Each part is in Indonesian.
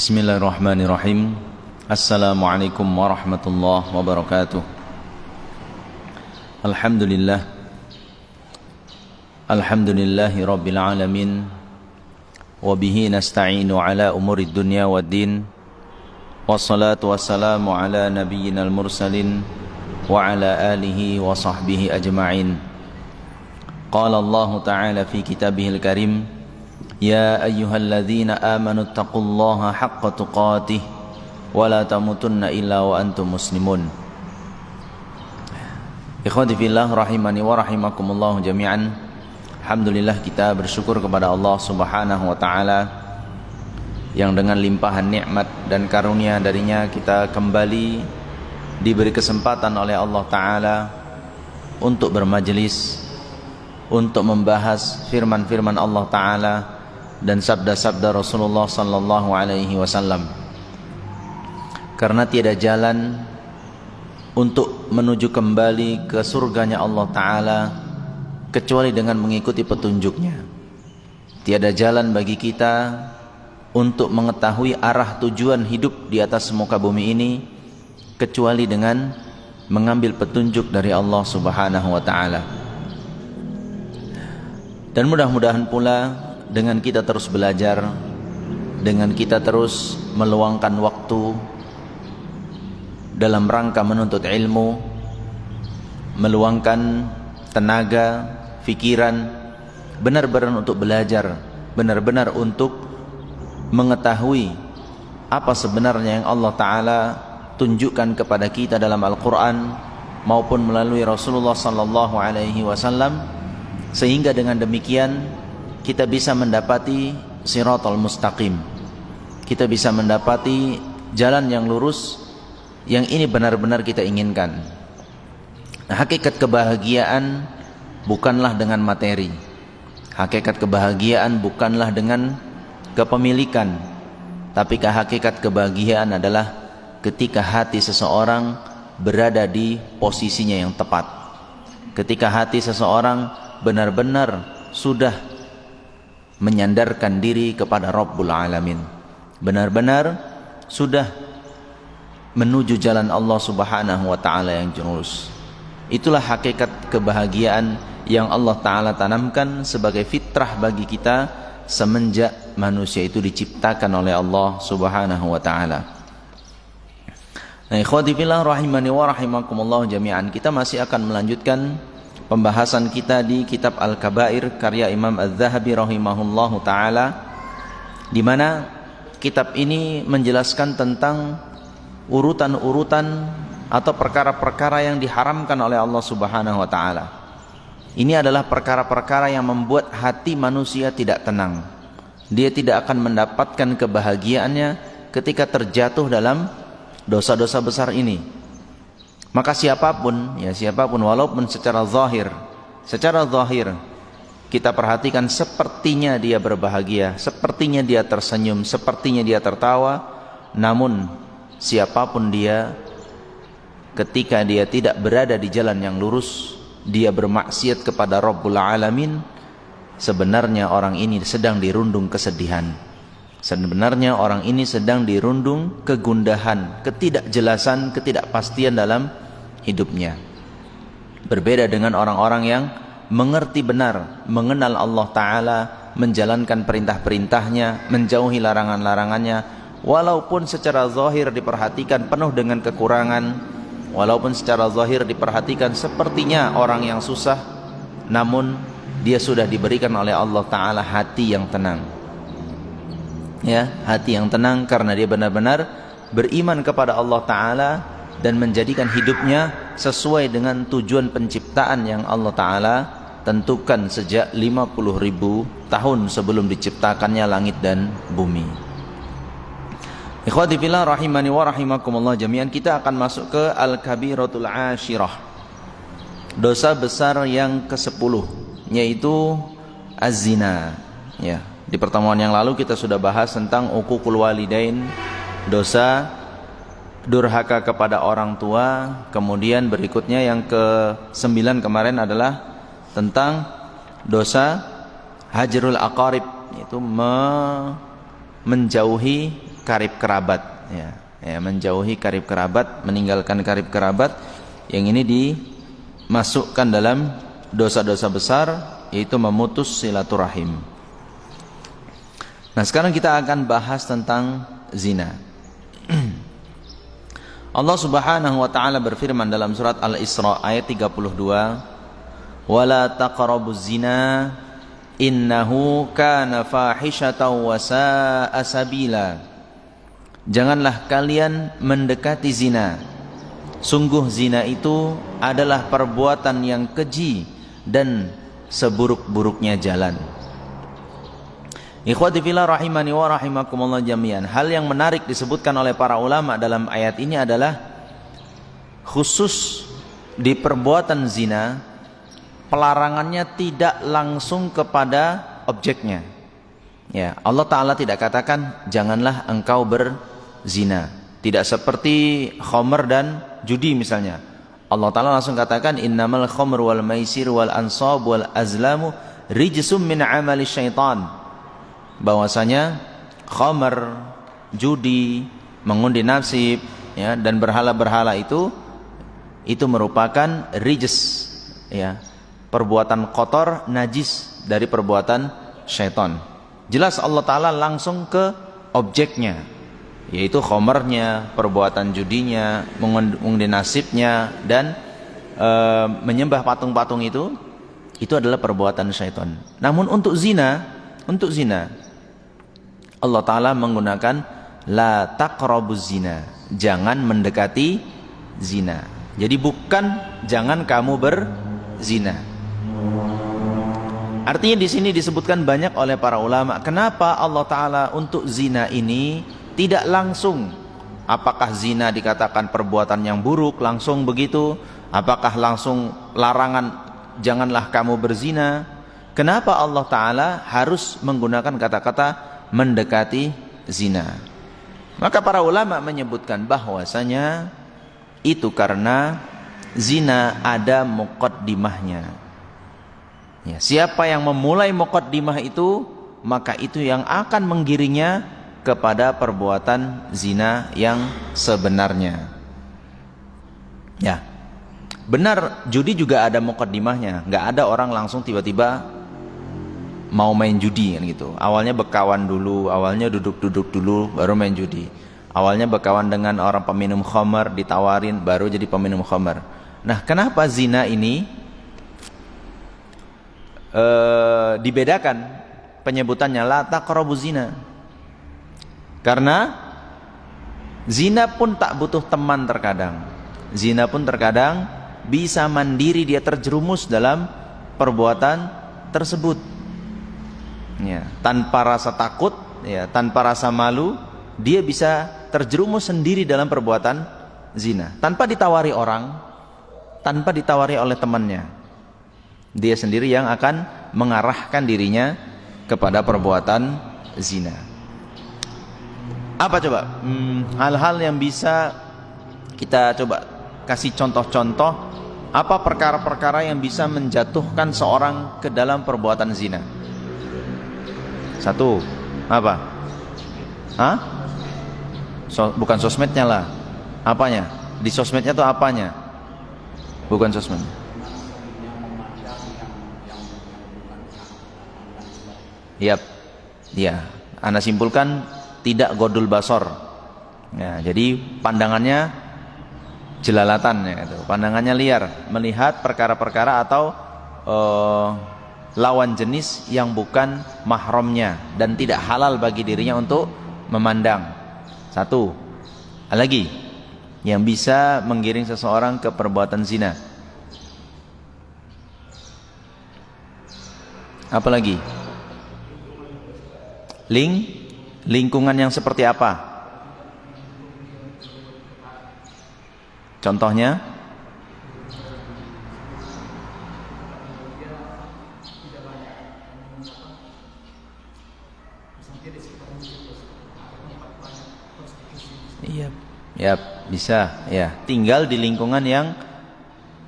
Bismillahirrahmanirrahim. Assalamualaikum warahmatullahi wabarakatuh. Alhamdulillah. Alhamdulillahi rabbil alamin. Wabihi nasta'inu ala umurid dunya waddin. Wassalatu wassalamu ala nabiyyinal mursalin wa ala alihi wa sahbihi ajma'in. Qala Allah ta'ala fi kitabihil karim, Ya ayyuhalladzina amanu taqullaha haqqa tuqatih wa la tamutunna illa wa antum muslimun. Ikhwati fillah rahimani wa rahimakumullah jami'an. Alhamdulillah, kita bersyukur kepada Allah Subhanahu wa taala yang dengan limpahan nikmat dan karunia darinya kita kembali diberi kesempatan oleh Allah taala untuk bermajelis, untuk membahas firman-firman Allah taala dan sabda-sabda Rasulullah sallallahu alaihi wasallam. Karena tiada jalan untuk menuju kembali ke surganya Allah taala kecuali dengan mengikuti petunjuknya. Tiada jalan bagi kita untuk mengetahui arah tujuan hidup di atas muka bumi ini kecuali dengan mengambil petunjuk dari Allah Subhanahu wa taala. Dan mudah-mudahan pula dengan kita terus belajar, dengan kita terus meluangkan waktu dalam rangka menuntut ilmu, meluangkan tenaga, fikiran, benar-benar untuk belajar, benar-benar untuk mengetahui apa sebenarnya yang Allah Ta'ala tunjukkan kepada kita dalam Al-Quran maupun melalui Rasulullah Sallallahu Alaihi Wasallam, sehingga dengan demikian kita bisa mendapati siratal mustaqim, kita bisa mendapati jalan yang lurus, yang ini benar-benar kita inginkan. Nah, hakikat kebahagiaan bukanlah dengan materi, hakikat kebahagiaan bukanlah dengan kepemilikan, tapi hakikat kebahagiaan adalah ketika hati seseorang berada di posisinya yang tepat, ketika hati seseorang benar-benar sudah menyandarkan diri kepada Rabbul Alamin, benar-benar sudah menuju jalan Allah Subhanahu wa taala yang lurus. Itulah hakikat kebahagiaan yang Allah taala tanamkan sebagai fitrah bagi kita semenjak manusia itu diciptakan oleh Allah Subhanahu wa taala. Nah, ikhwati fillah rahimani wa rahimakumullah jami'an, kita masih akan melanjutkan pembahasan kita di kitab Al-Kabair karya Imam Az-Zahabi rahimahullahu taala, di mana kitab ini menjelaskan tentang urutan-urutan atau perkara-perkara yang diharamkan oleh Allah Subhanahu wa taala. Ini adalah perkara-perkara yang membuat hati manusia tidak tenang. Dia tidak akan mendapatkan kebahagiaannya ketika terjatuh dalam dosa-dosa besar ini. Maka siapapun walaupun secara zahir kita perhatikan sepertinya dia berbahagia, sepertinya dia tersenyum, sepertinya dia tertawa, namun siapapun dia, ketika dia tidak berada di jalan yang lurus, dia bermaksiat kepada Rabbul Alamin, sebenarnya orang ini sedang dirundung kesedihan, sebenarnya orang ini sedang dirundung kegundahan, ketidakjelasan, ketidakpastian dalam hidupnya. Berbeda dengan orang-orang yang mengerti benar, mengenal Allah Ta'ala, menjalankan perintah-perintahnya, menjauhi larangan-larangannya, walaupun secara zahir diperhatikan penuh dengan kekurangan, walaupun secara zahir diperhatikan sepertinya orang yang susah, namun dia sudah diberikan oleh Allah Ta'ala hati yang tenang, ya, hati yang tenang karena dia benar-benar beriman kepada Allah Ta'ala dan menjadikan hidupnya sesuai dengan tujuan penciptaan yang Allah Ta'ala tentukan sejak 50.000 tahun sebelum diciptakannya langit dan bumi. Ikhwati fillah rahimani wa rahimakumullah jami'an, kita akan masuk ke Al-Kabiratul Ashirah, dosa besar yang ke-10, yaitu az-zina. Ya, di pertemuan yang lalu kita sudah bahas tentang uququl walidain, dosa durhaka kepada orang tua. Kemudian berikutnya yang ke-9 kemarin adalah tentang dosa hajrul aqarib, yaitu menjauhi karib kerabat, ya, menjauhi karib kerabat, meninggalkan karib kerabat, yang ini dimasukkan dalam dosa-dosa besar, yaitu memutus silaturahim. Nah, sekarang kita akan bahas tentang zina. Allah Subhanahu wa taala berfirman dalam surat Al-Isra ayat 32, "Wala taqrabuz zina innahu kana fahishatan wa sa'a sabila." Janganlah kalian mendekati zina. Sungguh zina itu adalah perbuatan yang keji dan seburuk-buruknya jalan. Ikhwati fillah rahimani wa rahimakumullah jami'an. Hal yang menarik disebutkan oleh para ulama dalam ayat ini adalah khusus di perbuatan zina, pelarangannya tidak langsung kepada objeknya. Ya, Allah Ta'ala tidak katakan janganlah engkau berzina. Tidak seperti khamr dan judi misalnya. Allah Ta'ala langsung katakan innamal khamr wal maisir wal ansab wal azlamu rijsum min amali syaitan. Bahwasanya khamr, judi, mengundi nasib, ya, dan berhala-berhala itu merupakan rijs, ya, perbuatan kotor, najis dari perbuatan syaitan. Jelas Allah Ta'ala langsung ke objeknya, yaitu khamrnya, perbuatan judinya, mengundi nasibnya, dan menyembah patung-patung itu adalah perbuatan syaitan. Namun untuk zina Allah Ta'ala menggunakan la taqrabuz zina, jangan mendekati zina. Jadi bukan jangan kamu berzina. Artinya di sini disebutkan banyak oleh para ulama, kenapa Allah Ta'ala untuk zina ini tidak langsung, apakah zina dikatakan perbuatan yang buruk langsung begitu, apakah langsung larangan janganlah kamu berzina. Kenapa Allah Ta'ala harus menggunakan kata-kata mendekati zina? Maka para ulama menyebutkan bahwasanya itu karena zina ada muqaddimahnya. Ya, siapa yang memulai muqaddimah itu, maka itu yang akan menggiringnya kepada perbuatan zina yang sebenarnya. Ya, benar, judi juga ada muqaddimahnya. Nggak ada orang langsung tiba-tiba mau main judi kan gitu. Awalnya berkawan dulu, awalnya duduk-duduk dulu baru main judi. Awalnya berkawan dengan orang peminum khamar, ditawarin baru jadi peminum khamar. Nah, kenapa zina ini dibedakan penyebutannya la taqrabuz zina? Karena zina pun tak butuh teman terkadang. Zina pun terkadang bisa mandiri, dia terjerumus dalam perbuatan tersebut. Ya, tanpa rasa takut, ya, tanpa rasa malu, dia bisa terjerumus sendiri dalam perbuatan zina, tanpa ditawari orang, tanpa ditawari oleh temannya. Dia sendiri yang akan mengarahkan dirinya kepada perbuatan zina. Apa coba? Hal-hal yang bisa kita coba kasih contoh-contoh. Apa perkara-perkara yang bisa menjatuhkan seorang ke dalam perbuatan zina? Satu, apa? Hah? Bukan sosmednya lah. Apanya? Di sosmednya tuh apanya? Bukan sosmed. Yap. Ya, Anda simpulkan tidak godul basor. Ya, jadi pandangannya jelalatan, ya, gitu. Pandangannya liar, melihat perkara-perkara atau lawan jenis yang bukan mahramnya dan tidak halal bagi dirinya untuk memandang. Satu. Lagi yang bisa menggiring seseorang ke perbuatan zina. Apa lagi? Lingkungan yang seperti apa? Contohnya? Ya, bisa, ya. Tinggal di lingkungan yang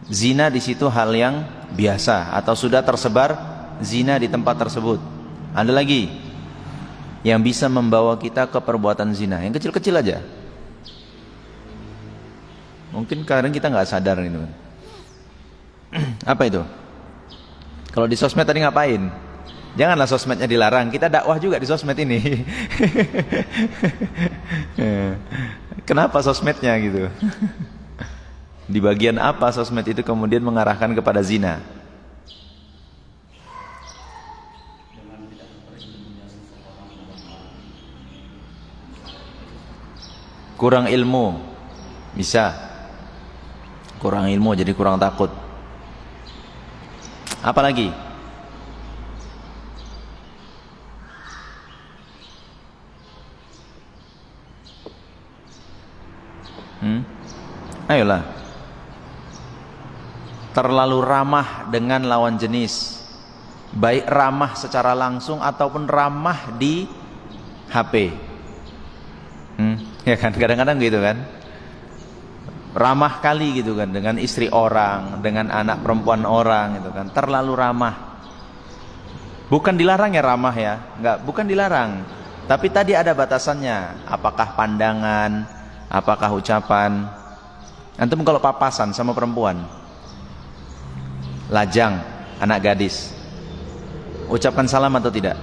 zina di situ hal yang biasa atau sudah tersebar zina di tempat tersebut. Ada lagi? yang bisa membawa kita ke perbuatan zina, yang kecil-kecil aja. Mungkin kadang kita nggak sadar itu. Apa itu? Kalau di sosmed tadi ngapain? Janganlah sosmednya dilarang, kita dakwah juga di sosmed ini. Kenapa sosmednya gitu? Di bagian apa sosmed itu kemudian mengarahkan kepada zina? Kurang ilmu, bisa. Kurang ilmu jadi kurang takut. Apa lagi? Ayolah. Terlalu ramah dengan lawan jenis, baik ramah secara langsung ataupun ramah di HP. Ya kan, kadang-kadang gitu kan, ramah kali gitu kan dengan istri orang, dengan anak perempuan orang gitu kan, terlalu ramah. Bukan dilarang ya ramah ya, enggak, bukan dilarang, tapi tadi ada batasannya. Apakah pandangan, apakah ucapan. Antum kalau papasan sama perempuan, lajang, anak gadis, ucapkan salam atau tidak?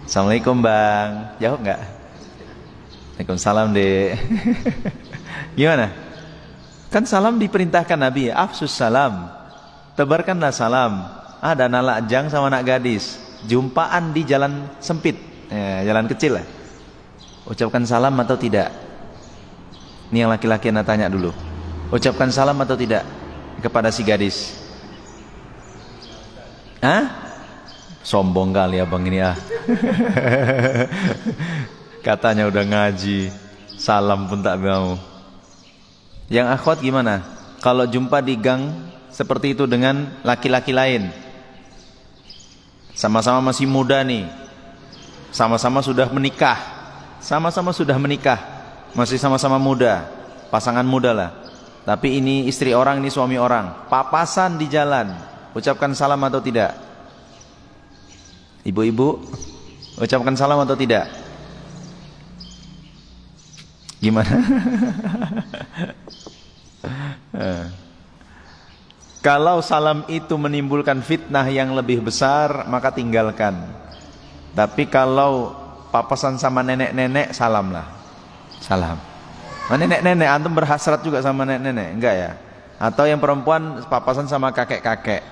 Assalamualaikum bang, jawab nggak? Waalaikumsalam dek. Gimana? Kan salam diperintahkan Nabi, afsus salam, tebarkanlah salam. Ada anak lajang sama anak gadis, jumpaan di jalan sempit, jalan kecil lah. Ucapkan salam atau tidak? Ini yang laki-laki anda tanya dulu. Ucapkan salam atau tidak kepada si gadis? Hah? Sombong kali abang ini ah. Katanya udah ngaji, salam pun tak mau. Yang akhwat gimana? Kalau jumpa di gang seperti itu dengan laki-laki lain, sama-sama masih muda nih, sama-sama sudah menikah, masih sama-sama muda, pasangan muda lah. Tapi ini istri orang, ini suami orang, papasan di jalan, ucapkan salam atau tidak? Ibu-ibu, ucapkan salam atau tidak? Gimana? Kalau salam itu menimbulkan fitnah yang lebih besar, maka tinggalkan. Tapi kalau papasan sama nenek-nenek, salamlah. Salam. Nenek-nenek, antum berhasrat juga sama nenek-nenek? Enggak ya? Atau yang perempuan papasan sama kakek-kakek,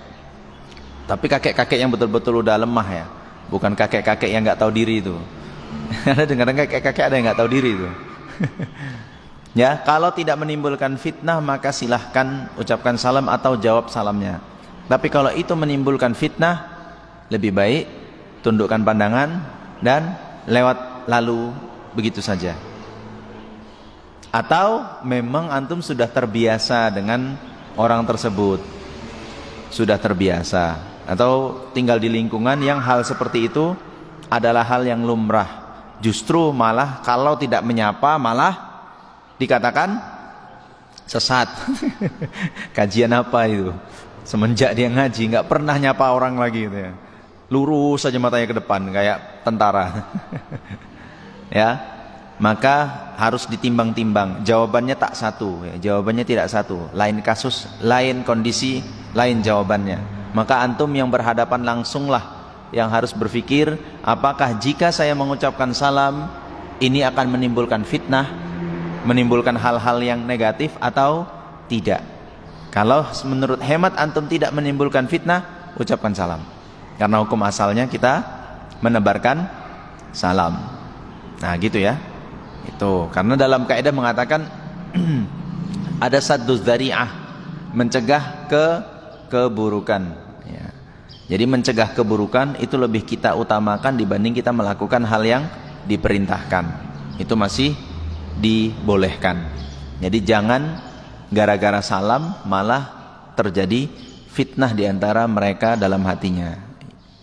tapi kakek-kakek yang betul-betul udah lemah ya, bukan kakek-kakek yang nggak tahu diri itu. Ada dengar kakek-kakek ada yang nggak tahu diri itu. Ya, kalau tidak menimbulkan fitnah maka silahkan ucapkan salam atau jawab salamnya. Tapi kalau itu menimbulkan fitnah, lebih baik tundukkan pandangan dan lewat lalu begitu saja. Atau memang antum sudah terbiasa dengan orang tersebut, sudah terbiasa, atau tinggal di lingkungan yang hal seperti itu adalah hal yang lumrah. Justru malah kalau tidak menyapa malah dikatakan sesat. Kajian apa itu? Semenjak dia ngaji nggak pernah nyapa orang lagi gitu ya. Lurus saja matanya ke depan kayak tentara. Ya, maka harus ditimbang-timbang. Jawabannya tak satu ya. Jawabannya tidak satu, lain kasus, lain kondisi, lain jawabannya. Maka antum yang berhadapan langsunglah yang harus berpikir, apakah jika saya mengucapkan salam ini akan menimbulkan fitnah, menimbulkan hal-hal yang negatif atau tidak. Kalau menurut hemat antum tidak menimbulkan fitnah, ucapkan salam. Karena hukum asalnya kita menebarkan salam. Nah gitu ya. Itu karena dalam kaidah mengatakan ada sadduz dzari'ah, mencegah keburukan ya. Jadi mencegah keburukan itu lebih kita utamakan dibanding kita melakukan hal yang diperintahkan. Itu masih dibolehkan. Jadi jangan gara-gara salam malah terjadi fitnah di antara mereka dalam hatinya.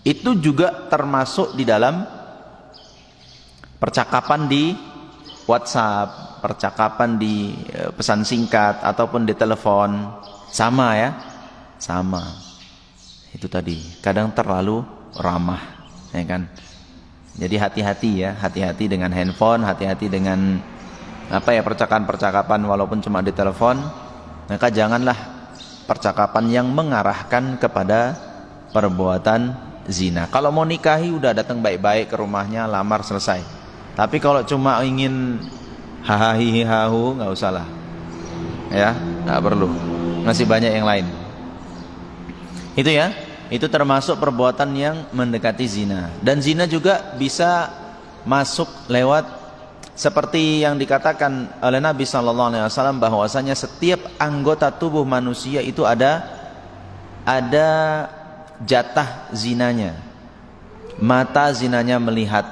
Itu juga termasuk di dalam percakapan di WhatsApp, percakapan di pesan singkat ataupun di telepon. Sama ya, sama. Itu tadi kadang terlalu ramah. ya kan? Jadi hati-hati ya, hati-hati dengan handphone, hati-hati dengan percakapan-percakapan walaupun cuma di telepon. Maka janganlah percakapan yang mengarahkan kepada perbuatan zina. Kalau mau nikahi udah datang baik-baik ke rumahnya, lamar, selesai. Tapi kalau cuma ingin hahaha nggak usah lah. Ya, nggak perlu. Masih banyak yang lain. Itu ya. Itu termasuk perbuatan yang mendekati zina. Dan zina juga bisa masuk lewat seperti yang dikatakan oleh Nabi SAW bahwasanya setiap anggota tubuh manusia itu ada jatah zinanya. Mata zinanya melihat,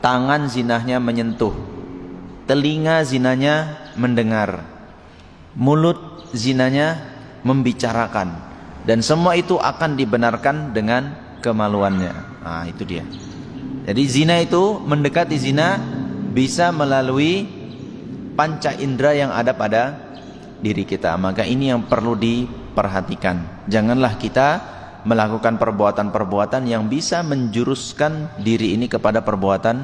tangan zinanya menyentuh, telinga zinanya mendengar, mulut zinanya membicarakan. Dan semua itu akan dibenarkan dengan kemaluannya. Nah, itu dia. Jadi zina itu, mendekati zina bisa melalui panca indera yang ada pada diri kita. Maka ini yang perlu diperhatikan. Janganlah kita melakukan perbuatan-perbuatan yang bisa menjuruskan diri ini kepada perbuatan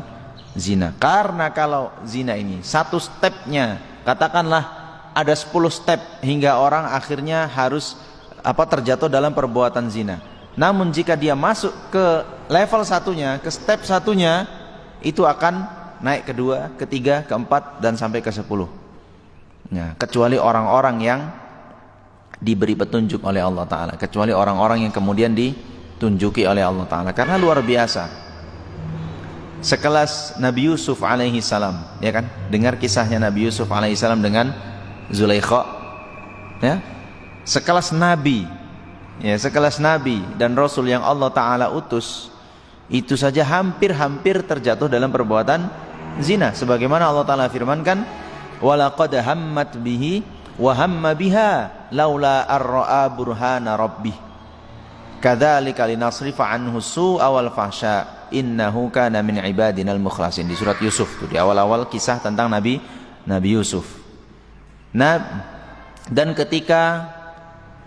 zina. Karena kalau zina ini satu stepnya, katakanlah ada 10 step hingga orang akhirnya harus terjatuh dalam perbuatan zina. Namun jika dia masuk ke level satunya, ke step satunya, itu akan naik kedua, ketiga, keempat, dan sampai ke 10. Ya, kecuali orang-orang yang diberi petunjuk oleh Allah Ta'ala, kecuali orang-orang yang kemudian ditunjuki oleh Allah Ta'ala, karena luar biasa. Sekelas Nabi Yusuf alaihi salam, ya kan? Dengar kisahnya Nabi Yusuf alaihi salam dengan Zulaikha, ya. Sekelas Nabi, ya, sekelas Nabi dan Rasul yang Allah Ta'ala utus, itu saja hampir-hampir terjatuh dalam perbuatan zina. Sebagaimana Allah Ta'ala firmankan, وَلَقَدْ هَمَّتْ بِهِ وَهَمَّ بِهَا لَوْلَا أَرَّآ بُرْهَانَ رَبِّهِ كَذَلِكَ لِنَصْرِفَ عَنْهُ السُّوءَ وَالْفَحْشَاءَ إِنَّهُ كَانَ مِنْ عِبَادِنَا الْمُخْلَصِينَ. Di surat Yusuf, di awal-awal kisah tentang Nabi Yusuf. Nah, dan ketika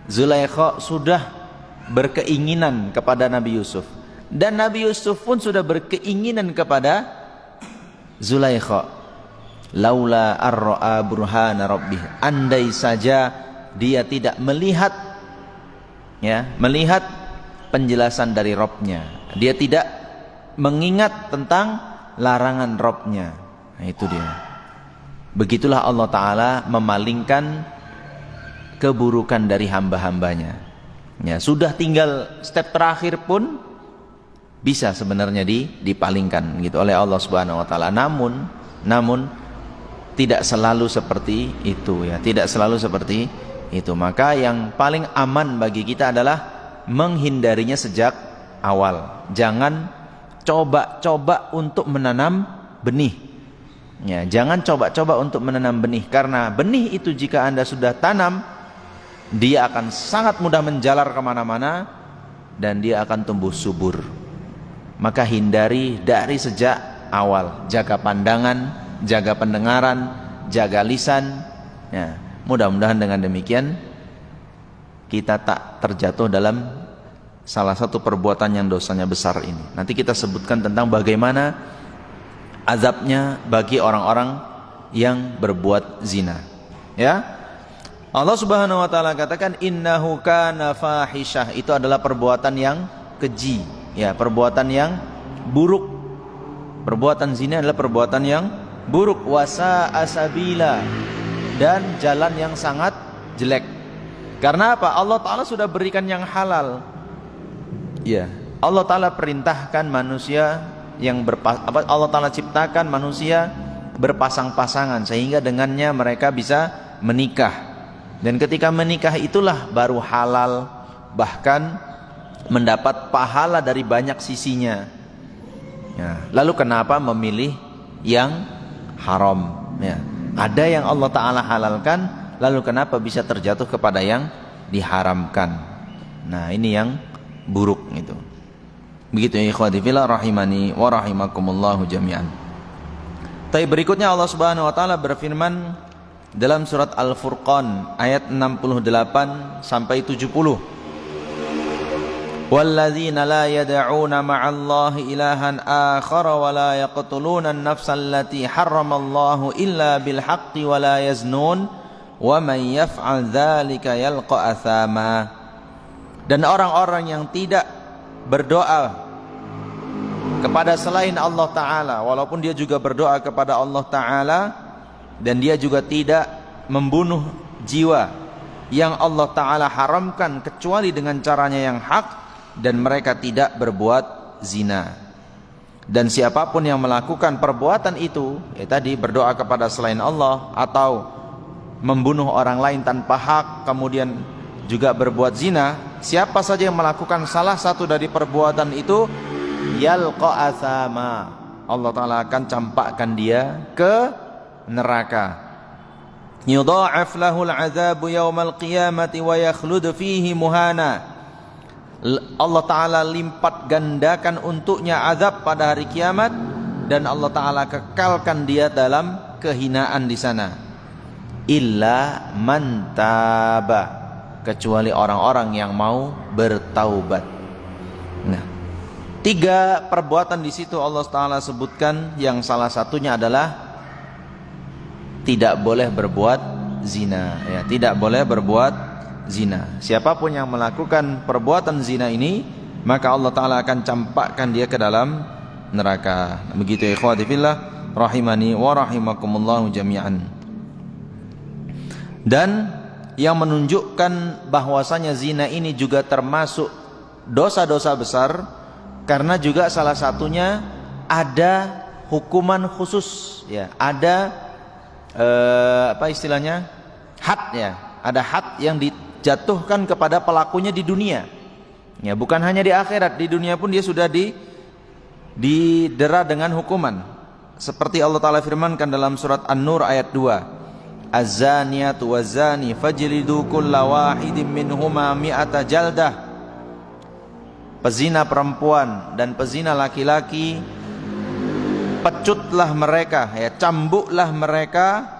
Zulaikha sudah berkeinginan kepada Nabi Yusuf, dan Nabi Yusuf pun sudah berkeinginan kepada Zulaikha, laula arra'a burhana rabbih, andai saja dia tidak melihat penjelasan dari Rabbnya, dia tidak mengingat tentang larangan Rabbnya. Nah, itu dia. Begitulah Allah Ta'ala memalingkan keburukan dari hamba-hambanya. Ya, sudah tinggal step terakhir pun bisa sebenarnya dipalingkan gitu oleh Allah Subhanahu wa taala. Namun tidak selalu seperti itu ya, tidak selalu seperti itu. Maka yang paling aman bagi kita adalah menghindarinya sejak awal. Jangan coba-coba untuk menanam benih. Ya, jangan coba-coba untuk menanam benih, karena benih itu jika Anda sudah tanam, dia akan sangat mudah menjalar kemana-mana dan dia akan tumbuh subur. Maka hindari dari sejak awal. Jaga pandangan, jaga pendengaran, jaga lisan. Ya, mudah-mudahan dengan demikian kita tak terjatuh dalam salah satu perbuatan yang dosanya besar ini. Nanti kita sebutkan tentang bagaimana azabnya bagi orang-orang yang berbuat zina. Ya. Allah Subhanahu wa taala katakan innahu kana fahisyah, itu adalah perbuatan yang keji, ya, perbuatan yang buruk. Perbuatan zina adalah perbuatan yang buruk, wasa asabila, dan jalan yang sangat jelek. Karena apa? Allah Ta'ala sudah berikan yang halal. Ya, Allah Ta'ala perintahkan manusia yang Allah Ta'ala ciptakan manusia berpasang-pasangan sehingga dengannya mereka bisa menikah. Dan ketika menikah itulah baru halal, bahkan mendapat pahala dari banyak sisinya. Ya, lalu kenapa memilih yang haram? Ya, ada yang Allah Ta'ala halalkan, lalu kenapa bisa terjatuh kepada yang diharamkan? Nah, ini yang buruk itu. Begitu ya ikhwati fillah rahimani wa rahimakumullahu jami'an. Tapi berikutnya Allah Subhanahu wa taala berfirman dalam surat Al-Furqan ayat 68 sampai 70. walladzina la yad'una ma'allahi ilahan akhar wa la yaqtuluna an-nafsa allati harramallahu illa bil haqqi wa la yaznun wa man yaf'al dzalika yalqa athama. Dan orang-orang yang tidak berdoa kepada selain Allah Ta'ala, walaupun dia juga berdoa kepada Allah Ta'ala, dan dia juga tidak membunuh jiwa yang Allah Ta'ala haramkan kecuali dengan caranya yang hak, dan mereka tidak berbuat zina. Dan siapapun yang melakukan perbuatan itu, ya tadi berdoa kepada selain Allah atau membunuh orang lain tanpa hak, kemudian juga berbuat zina, siapa saja yang melakukan salah satu dari perbuatan itu, yalqa athama, Allah Ta'ala akan campakkan dia ke neraka. Yudha'af lahul azabu yawmal qiyamati wa yakhlud fihi muhana. Allah Ta'ala lipat gandakan untuknya azab pada hari kiamat, dan Allah Ta'ala kekalkan dia dalam kehinaan di sana. Illa man taba, kecuali orang-orang yang mau bertaubat. Nah, 3 perbuatan di situ Allah Ta'ala sebutkan, yang salah satunya adalah tidak boleh berbuat zina, ya, tidak boleh berbuat zina. Siapapun yang melakukan perbuatan zina ini, maka Allah Ta'ala akan campakkan dia ke dalam neraka. Begitu ikhwati fillah, rahimani wa rahimakumullahu jami'an. Dan yang menunjukkan bahwasanya zina ini juga termasuk dosa-dosa besar, karena juga salah satunya ada hukuman khusus, ya, ada apa istilahnya, had, ya, ada had yang dijatuhkan kepada pelakunya di dunia, ya, bukan hanya di akhirat, di dunia pun dia sudah didera dengan hukuman, seperti Allah Ta'ala firmankan dalam surat An-Nur ayat 2, az-zaniyatu waz-zani fajlidu kulla wahidin minhuma mi'ata jaldah. Pezina perempuan dan pezina laki-laki, pecutlah mereka, ya, cambuklah mereka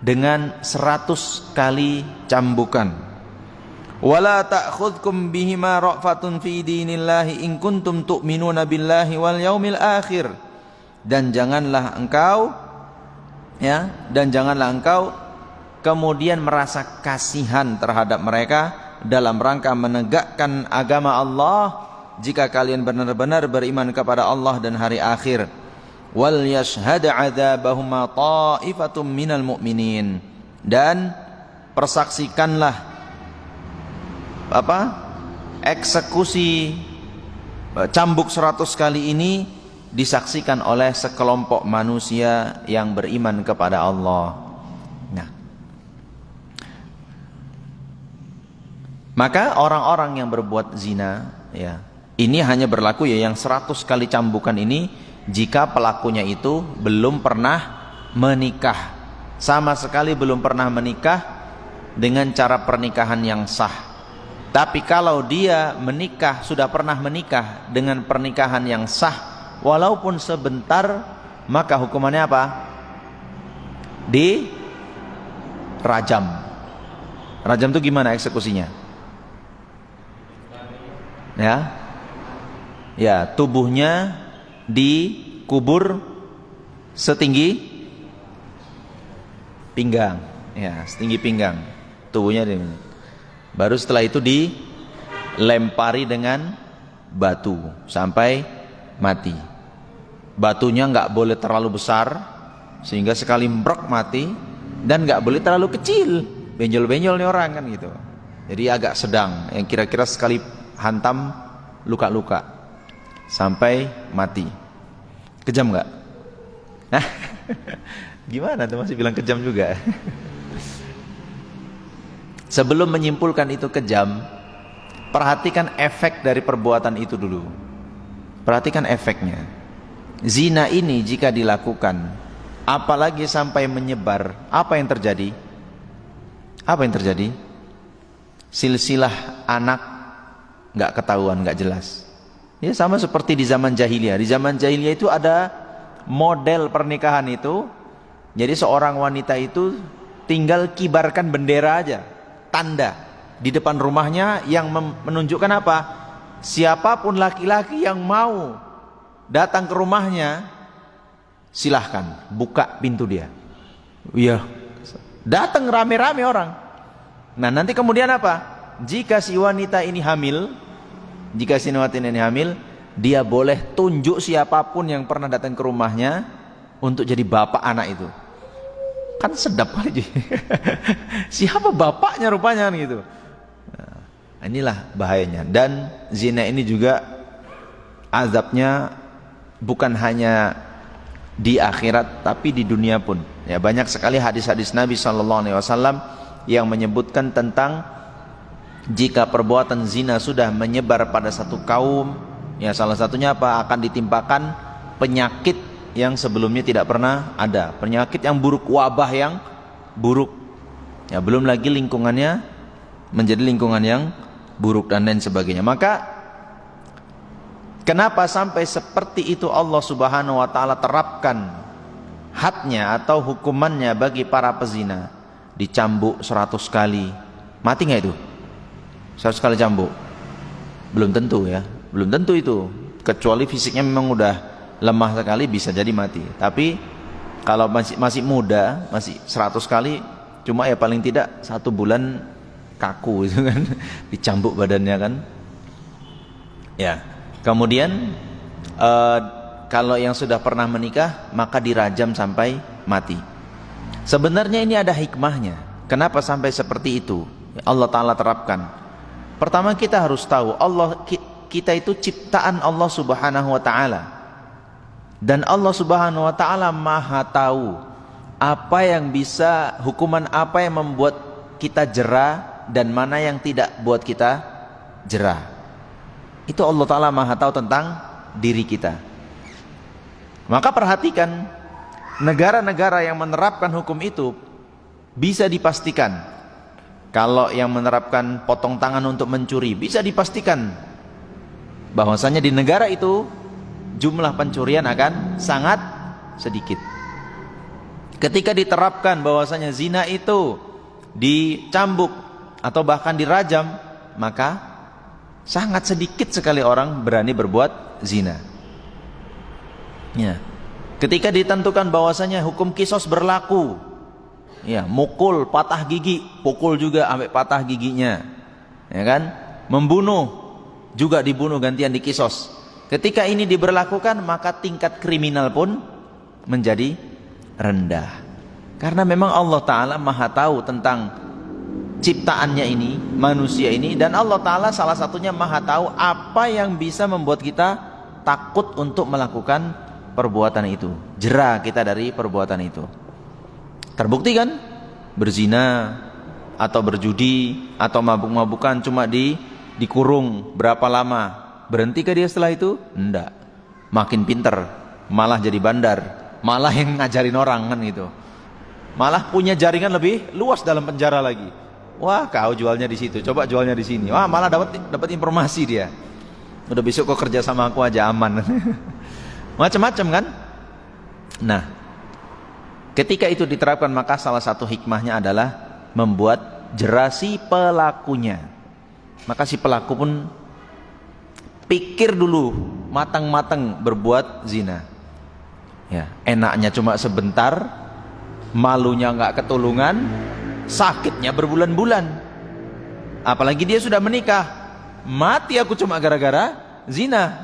dengan 100 kali cambukan. Wala ta'khudhukum bihima ra'fatun fi dinillahi in kuntum tu'minuna billahi wal yaumil akhir. Dan janganlah engkau, ya, dan janganlah engkau kemudian merasa kasihan terhadap mereka dalam rangka menegakkan agama Allah, jika kalian benar-benar beriman kepada Allah dan hari akhir. Wal yashhad 'adzabahuma ta'ifatum minal mu'minin. Dan persaksikanlah eksekusi cambuk 100 kali ini disaksikan oleh sekelompok manusia yang beriman kepada Allah. Nah, maka orang-orang yang berbuat zina, ya, ini hanya berlaku, ya, yang 100 kali cambukan ini jika pelakunya itu belum pernah menikah, sama sekali belum pernah menikah dengan cara pernikahan yang sah. Tapi kalau dia menikah, sudah pernah menikah dengan pernikahan yang sah, walaupun sebentar, maka hukumannya apa? Dirajam. Rajam itu gimana eksekusinya? Ya, tubuhnya dikubur setinggi pinggang, ya, setinggi pinggang tubuhnya. Baru setelah itu dilempari dengan batu sampai mati. Batunya nggak boleh terlalu besar sehingga sekali mbrok mati, dan nggak boleh terlalu kecil, benjol-benjol nih orang kan gitu. Jadi agak sedang, yang kira-kira sekali hantam luka-luka sampai mati. Kejam nggak? Nah, gimana tuh, masih bilang kejam juga? Sebelum menyimpulkan itu kejam, perhatikan efek dari perbuatan itu dulu. Perhatikan efeknya. Zina ini jika dilakukan, apalagi sampai menyebar, apa yang terjadi? Apa yang terjadi? Silsilah anak nggak ketahuan, nggak jelas. Ya, sama seperti di zaman jahiliyah. Di zaman jahiliyah itu ada model pernikahan itu. Jadi seorang wanita itu tinggal kibarkan bendera aja, tanda. di depan rumahnya yang menunjukkan apa? Siapapun laki-laki yang mau datang ke rumahnya, silahkan buka pintu dia. Iya, datang rame-rame orang. Nah nanti kemudian apa? Jika si wanita ini hamil, dia boleh tunjuk siapapun yang pernah datang ke rumahnya untuk jadi bapak anak itu. Kan sedap aja. Siapa bapaknya rupanya gitu. Nah, inilah bahayanya. Dan zina ini juga azabnya bukan hanya di akhirat tapi di dunia pun. Ya, banyak sekali hadis-hadis Nabi SAW yang menyebutkan tentang jika perbuatan zina sudah menyebar pada satu kaum, ya salah satunya apa? Akan ditimpakan penyakit yang sebelumnya tidak pernah ada, penyakit yang buruk, wabah yang buruk. Ya, belum lagi lingkungannya menjadi lingkungan yang buruk dan lain sebagainya. Maka kenapa sampai seperti itu Allah Subhanahu wa taala terapkan hadnya atau hukumannya bagi para pezina? Dicambuk 100 kali. Mati enggak itu? 100 kali cambuk? Belum tentu ya. Belum tentu itu. Kecuali fisiknya memang udah lemah sekali, bisa jadi mati. Tapi kalau masih muda, masih 100 kali, cuma ya paling tidak 1 bulan kaku itu kan, dicambuk badannya kan. Ya. Kemudian kalau yang sudah pernah menikah maka dirajam sampai mati. Sebenarnya ini ada hikmahnya. Kenapa sampai seperti itu? Allah Ta'ala terapkan. Pertama kita harus tahu kita itu ciptaan Allah Subhanahu wa Ta'ala. Dan Allah Subhanahu wa Ta'ala Maha tahu apa yang bisa, hukuman apa yang membuat kita jera dan mana yang tidak buat kita jera. Itu Allah Ta'ala Maha tahu tentang diri kita. Maka perhatikan, negara-negara yang menerapkan hukum itu bisa dipastikan. Kalau yang menerapkan potong tangan untuk mencuri, bisa dipastikan bahwasanya di negara itu jumlah pencurian akan sangat sedikit. Ketika diterapkan bahwasanya zina itu dicambuk atau bahkan dirajam, maka sangat sedikit sekali orang berani berbuat zina. Ya. Ketika ditentukan bahwasanya hukum kisos berlaku, ya, mukul, patah gigi, pukul juga sampai patah giginya, ya kan? Membunuh juga dibunuh gantian di kisos. Ketika ini diberlakukan, maka tingkat kriminal pun menjadi rendah. Karena memang Allah Ta'ala Maha tahu tentang ciptaannya ini, manusia ini. Dan Allah Ta'ala salah satunya Maha tahu apa yang bisa membuat kita takut untuk melakukan perbuatan itu, jera kita dari perbuatan itu. Terbukti kan? Berzina atau berjudi atau mabuk-mabukan cuma dikurung berapa lama? Berhentikah dia setelah itu? Enggak. Makin pinter, malah jadi bandar, malah yang ngajarin orang kan gitu. Malah punya jaringan lebih luas dalam penjara lagi. Wah, kau jualnya di situ, coba jualnya di sini. Wah, malah dapat informasi dia. Udah besok kau kerja sama aku aja aman. Macam-macam kan? Nah, ketika itu diterapkan maka salah satu hikmahnya adalah membuat jera si pelakunya. Maka si pelaku pun pikir dulu matang-matang berbuat zina. Ya, enaknya cuma sebentar, malunya nggak ketulungan, sakitnya berbulan-bulan. Apalagi dia sudah menikah, mati aku cuma gara-gara zina.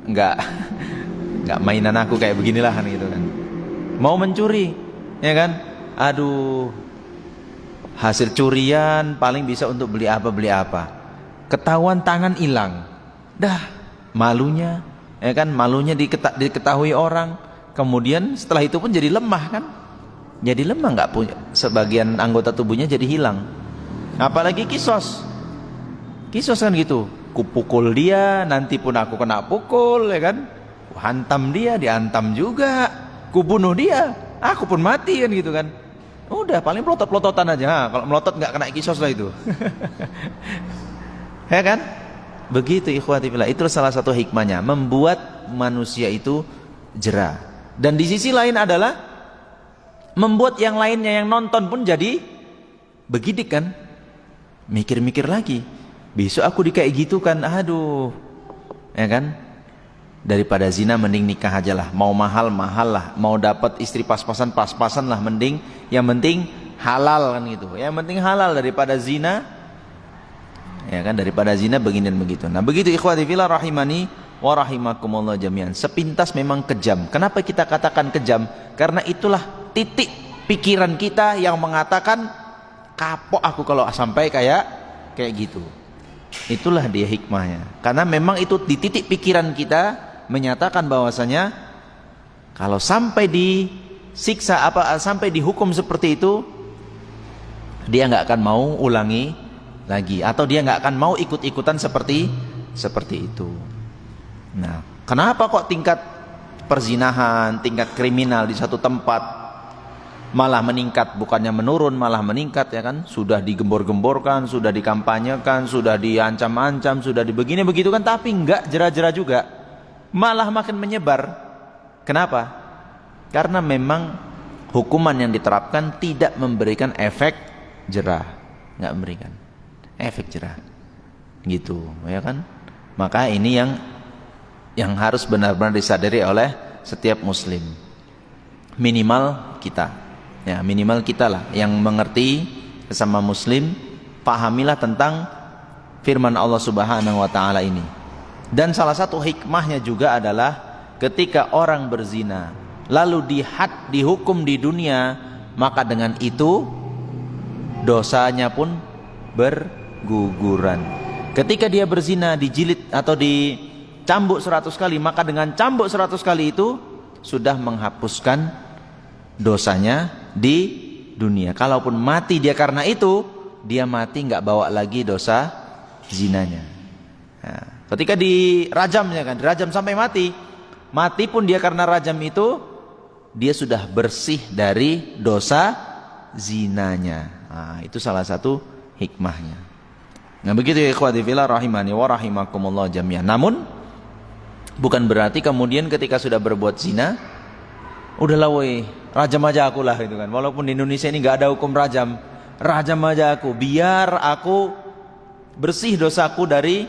Nggak mainan aku kayak beginilah kan gitu kan. Mau mencuri, ya kan? Aduh, hasil curian paling bisa untuk beli apa. Ketahuan tangan hilang, dah malunya, ya kan? Malunya diketahui orang. Kemudian setelah itu pun jadi lemah kan? Jadi lemah, nggak punya, sebagian anggota tubuhnya jadi hilang. Apalagi kisos kan gitu. Kupukul dia, nanti pun aku kena pukul, ya kan? Hantam dia, dihantam juga. Kubunuh dia, aku pun mati kan gitu kan? Udah paling pelotot-pelototan aja. Kalau melotot nggak kena kisos lah itu. Ya kan? Begitu ikhwati fillah. Itu salah satu hikmahnya, membuat manusia itu jera. Dan di sisi lain adalah membuat yang lainnya yang nonton pun jadi begidik kan? mikir-mikir lagi. Besok aku kayak gitu kan, aduh, ya kan? Daripada zina mending nikah aja lah. Mau mahal lah, mau dapat istri pas-pasan lah, mending yang penting halal kan gitu. Yang penting halal daripada zina, ya kan? Daripada zina begini dan begitu. Nah begitu ikhwati fillah rahimani wa rahimakumullah jami'an. Sepintas memang kejam. Kenapa kita katakan kejam? Karena itulah titik pikiran kita yang mengatakan kapok aku kalau sampai kayak gitu. Itulah dia hikmahnya. Karena memang itu di titik pikiran kita menyatakan bahwasanya kalau sampai disiksa sampai dihukum seperti itu, dia nggak akan mau ulangi lagi, atau dia nggak akan mau ikut-ikutan seperti itu. Nah, kenapa kok tingkat perzinahan, tingkat kriminal di satu tempat malah meningkat, bukannya menurun malah meningkat, ya kan? Sudah digembor-gemborkan, sudah dikampanyekan, sudah diancam-ancam, sudah dibegini begitu kan, tapi enggak jera-jera juga, malah makin menyebar. Kenapa? Karena memang hukuman yang diterapkan tidak memberikan efek jerah, enggak memberikan efek jerah, gitu, ya kan? Maka ini yang harus benar-benar disadari oleh setiap muslim, minimal kita. Ya, minimal kita lah yang mengerti sesama muslim, pahamilah tentang firman Allah Subhanahu wa taala ini. Dan salah satu hikmahnya juga adalah ketika orang berzina lalu dihukum di dunia, maka dengan itu dosanya pun berguguran. Ketika dia berzina dijilid atau dicambuk 100 kali, maka dengan cambuk 100 kali itu sudah menghapuskan dosanya di dunia. Kalaupun mati dia karena itu, dia mati nggak bawa lagi dosa zinanya. Nah, ketika dirajamnya kan, dirajam sampai mati pun dia karena rajam itu, dia sudah bersih dari dosa zinanya. Nah, itu salah satu hikmahnya. Nah begitu ya ikhwati fillah rahimani wa rahimakumullah jami'an. Namun bukan berarti kemudian ketika sudah berbuat zina, udahlah woi, rajam aja aku lah gitu kan. Walaupun di Indonesia ini nggak ada hukum rajam aja aku, biar aku bersih dosaku dari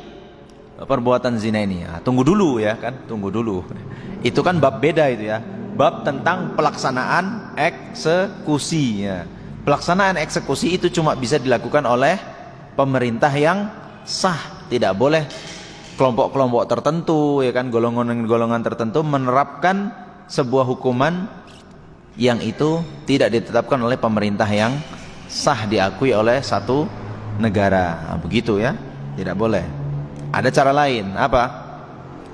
perbuatan zina ini. Nah, tunggu dulu ya kan, tunggu dulu. Itu kan bab beda itu ya, bab tentang pelaksanaan eksekusi ya. Pelaksanaan eksekusi itu cuma bisa dilakukan oleh pemerintah yang sah, tidak boleh kelompok-kelompok tertentu ya kan, golongan-golongan tertentu menerapkan sebuah hukuman yang itu tidak ditetapkan oleh pemerintah yang sah diakui oleh satu negara. Nah, begitu ya, tidak boleh. Ada cara lain, apa?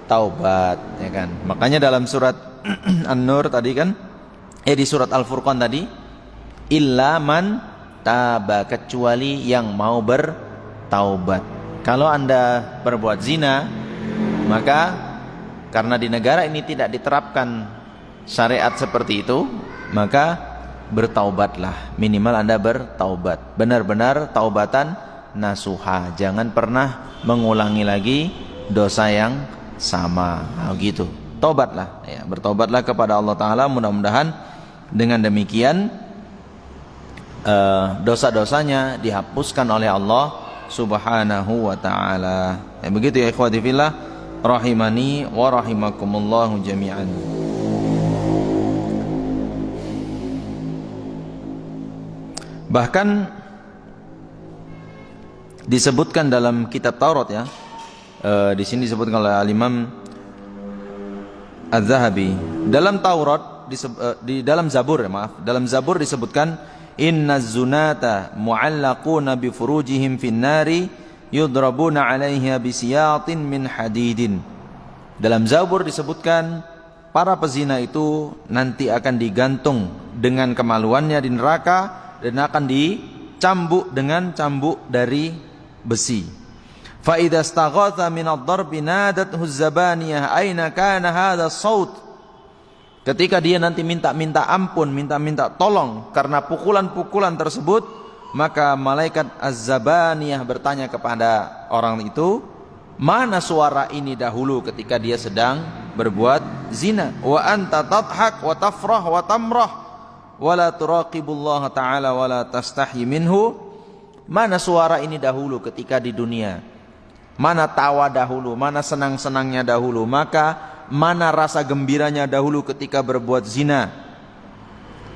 Taubat ya kan. Makanya dalam surat An-Nur tadi kan, di surat Al-Furqan tadi, illa man taba, kecuali yang mau bertaubat. Kalau Anda berbuat zina, maka karena di negara ini tidak diterapkan syariat seperti itu, maka bertaubatlah. Minimal Anda bertaubat, benar-benar taubatan nasuha. Jangan pernah mengulangi lagi dosa yang sama. Nah, gitu. Taubatlah ya, bertaubatlah kepada Allah Ta'ala. Mudah-mudahan dengan demikian dosa-dosanya dihapuskan oleh Allah Subhanahu wa ta'ala. Ya, begitu ya ikhwati fillah rahimani wa rahimakumullahu jami'an. Bahkan disebutkan dalam kitab Taurat ya, di sini disebutkan oleh Al-Imam Az-Zahabi, dalam Taurat di dalam Zabur ya, dalam Zabur disebutkan inna zunata mu'allaquna bi furujihim fin nari yudrabuna 'alaiha bisiyatin min hadidin. Dalam Zabur disebutkan para pezina itu nanti akan digantung dengan kemaluannya di neraka dan akan dicambuk dengan cambuk dari besi. Fa idza istaghatha min ad-darbi nadathu az-zabaniyah aina kana hadha as-saut. Ketika dia nanti minta ampun, minta tolong karena pukulan-pukulan tersebut, maka malaikat Az-Zabaniyah bertanya kepada orang itu, mana suara ini dahulu ketika dia sedang berbuat zina? Wa anta tadhak wa tafrah wa tamrah wa la turaqibullaha ta'ala wa la tastahi minhu mana suara ini dahulu ketika di dunia, mana tawa dahulu, mana senang-senangnya dahulu, maka mana rasa gembiranya dahulu ketika berbuat zina,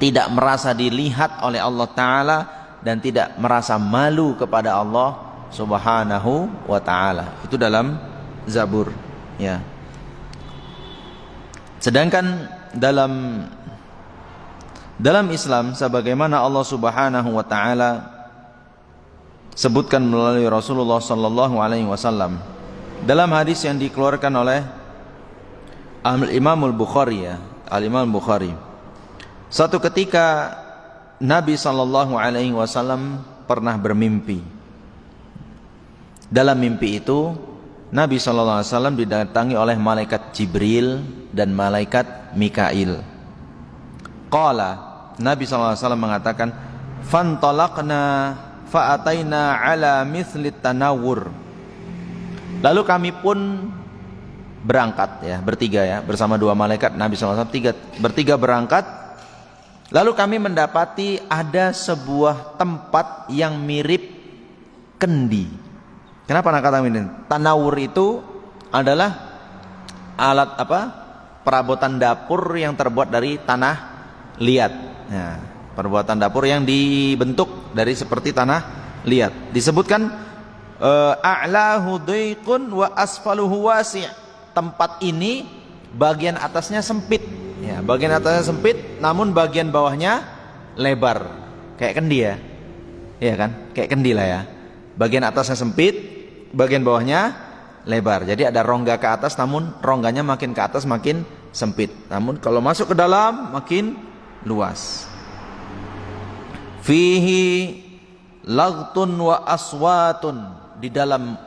tidak merasa dilihat oleh Allah Ta'ala dan tidak merasa malu kepada Allah Subhanahu wa Ta'ala. Itu dalam Zabur, ya. Sedangkan dalam Islam, sebagaimana Allah Subhanahu wa Ta'ala sebutkan melalui Rasulullah sallallahu alaihi wasallam dalam hadis yang dikeluarkan oleh Imam Al-Bukhari, ya, Al-Imam Al-Bukhari. Suatu ketika Nabi sallallahu alaihi wasallam pernah bermimpi. Dalam mimpi itu Nabi sallallahu alaihi wasallam didatangi oleh malaikat Jibril dan malaikat Mikail. Qala, Nabi sallallahu alaihi wasallam mengatakan, "Fantalaqna fa'ataina ala mithli tanawur." Lalu kami pun berangkat, ya, bertiga, ya, bersama dua malaikat. Nabi SAW bertiga berangkat. Lalu kami mendapati ada sebuah tempat yang mirip kendi. Kenapa nak kata ini? Tanawur itu adalah alat perabotan dapur yang terbuat dari tanah liat. Nah, perbuatan dapur yang dibentuk dari seperti tanah liat. Disebutkan a'lahu daiqun wa asfaluhu wasi'. Tempat ini bagian atasnya sempit, ya, bagian atasnya sempit, namun bagian bawahnya lebar, kayak kendi, ya, ya kan, kayak kendi lah, ya. Bagian atasnya sempit, bagian bawahnya lebar. Jadi ada rongga ke atas, namun rongganya makin ke atas makin sempit. Namun kalau masuk ke dalam makin luas. Fihi laghtun wa aswatun. Di dalam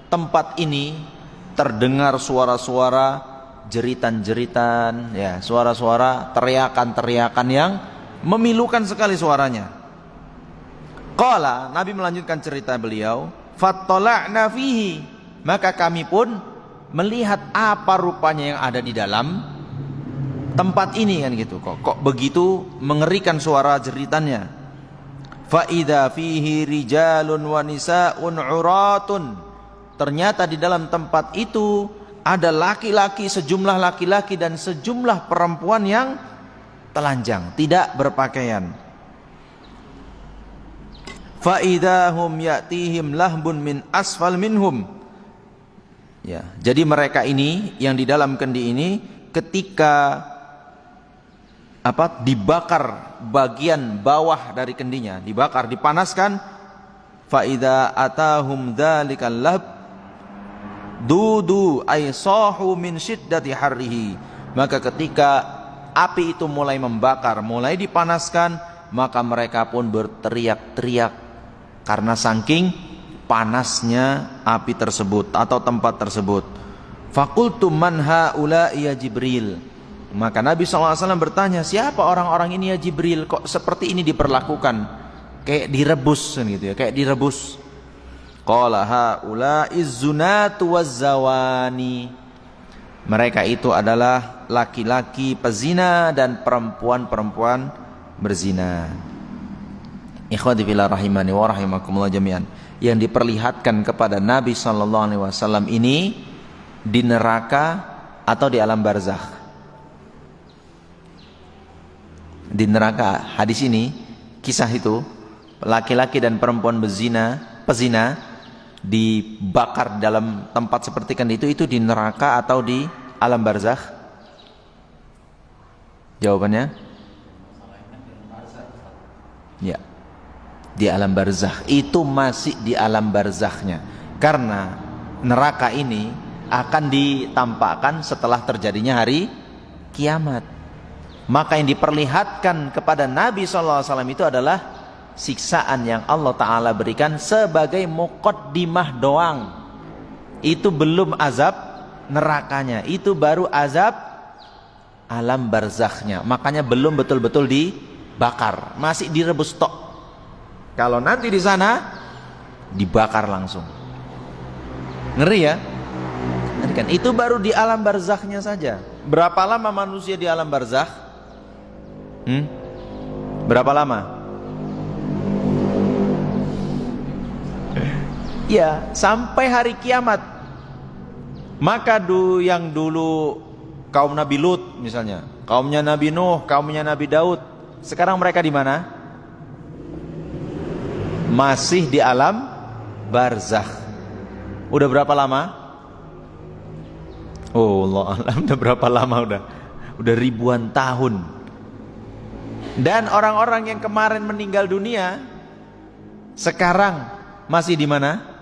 tempat ini terdengar suara-suara jeritan-jeritan, ya, suara-suara teriakan-teriakan yang memilukan sekali suaranya. Qala, Nabi melanjutkan cerita beliau, fattala'na fihi, maka kami pun melihat apa rupanya yang ada di dalam tempat ini, kan gitu. Kok begitu mengerikan suara jeritannya. Fa idza fihi rijalun wa nisaa'un 'uratun. Ternyata di dalam tempat itu ada laki-laki, sejumlah laki-laki dan sejumlah perempuan yang telanjang, tidak berpakaian. Fa idahum ya'tihim lahbun min asfal minhum. Ya, jadi mereka ini yang di dalam kendi ini ketika dibakar bagian bawah dari kendinya, dibakar, dipanaskan, fa idza atahum dzalikal lahb dudu ay sahu min syiddati harrihi. Maka ketika api itu mulai membakar, mulai dipanaskan, maka mereka pun berteriak-teriak karena saking panasnya api tersebut atau tempat tersebut. Faqultu man haula ya Jibril. Maka Nabi SAW bertanya, siapa orang-orang ini ya Jibril? Kok seperti ini diperlakukan? Kayak direbus, gitu ya, kayak direbus. Qala haula izzunatu wazzawani. Mereka itu adalah laki-laki pezina dan perempuan-perempuan berzina. Ikhwati fillah rahimani wa rahimakumullah jami'an. Yang diperlihatkan kepada Nabi SAW ini di neraka atau di alam barzakh. Di neraka, hadis ini, kisah itu, laki-laki dan perempuan pezina dibakar dalam tempat seperti kan itu di neraka atau di alam barzakh? Jawabannya? Ya, di alam barzakh. Itu masih di alam barzakhnya. Karena neraka ini akan ditampakkan setelah terjadinya hari kiamat. Maka yang diperlihatkan kepada Nabi SAW itu adalah siksaan yang Allah Ta'ala berikan sebagai muqaddimah doang. Itu belum azab nerakanya, itu baru azab alam barzakhnya. Makanya belum betul-betul dibakar, masih direbus tok. Kalau nanti di sana dibakar langsung. Ngeri ya? Ngeri kan? Itu baru di alam barzakhnya saja. Berapa lama manusia di alam barzakh? Berapa lama? Ya, sampai hari kiamat. Maka yang dulu kaum Nabi Lut misalnya, kaumnya Nabi Nuh, kaumnya Nabi Daud, sekarang mereka di mana? Masih di alam barzakh. Udah berapa lama? Oh Allah alam, udah berapa lama udah ribuan tahun. Dan orang-orang yang kemarin meninggal dunia sekarang masih di mana?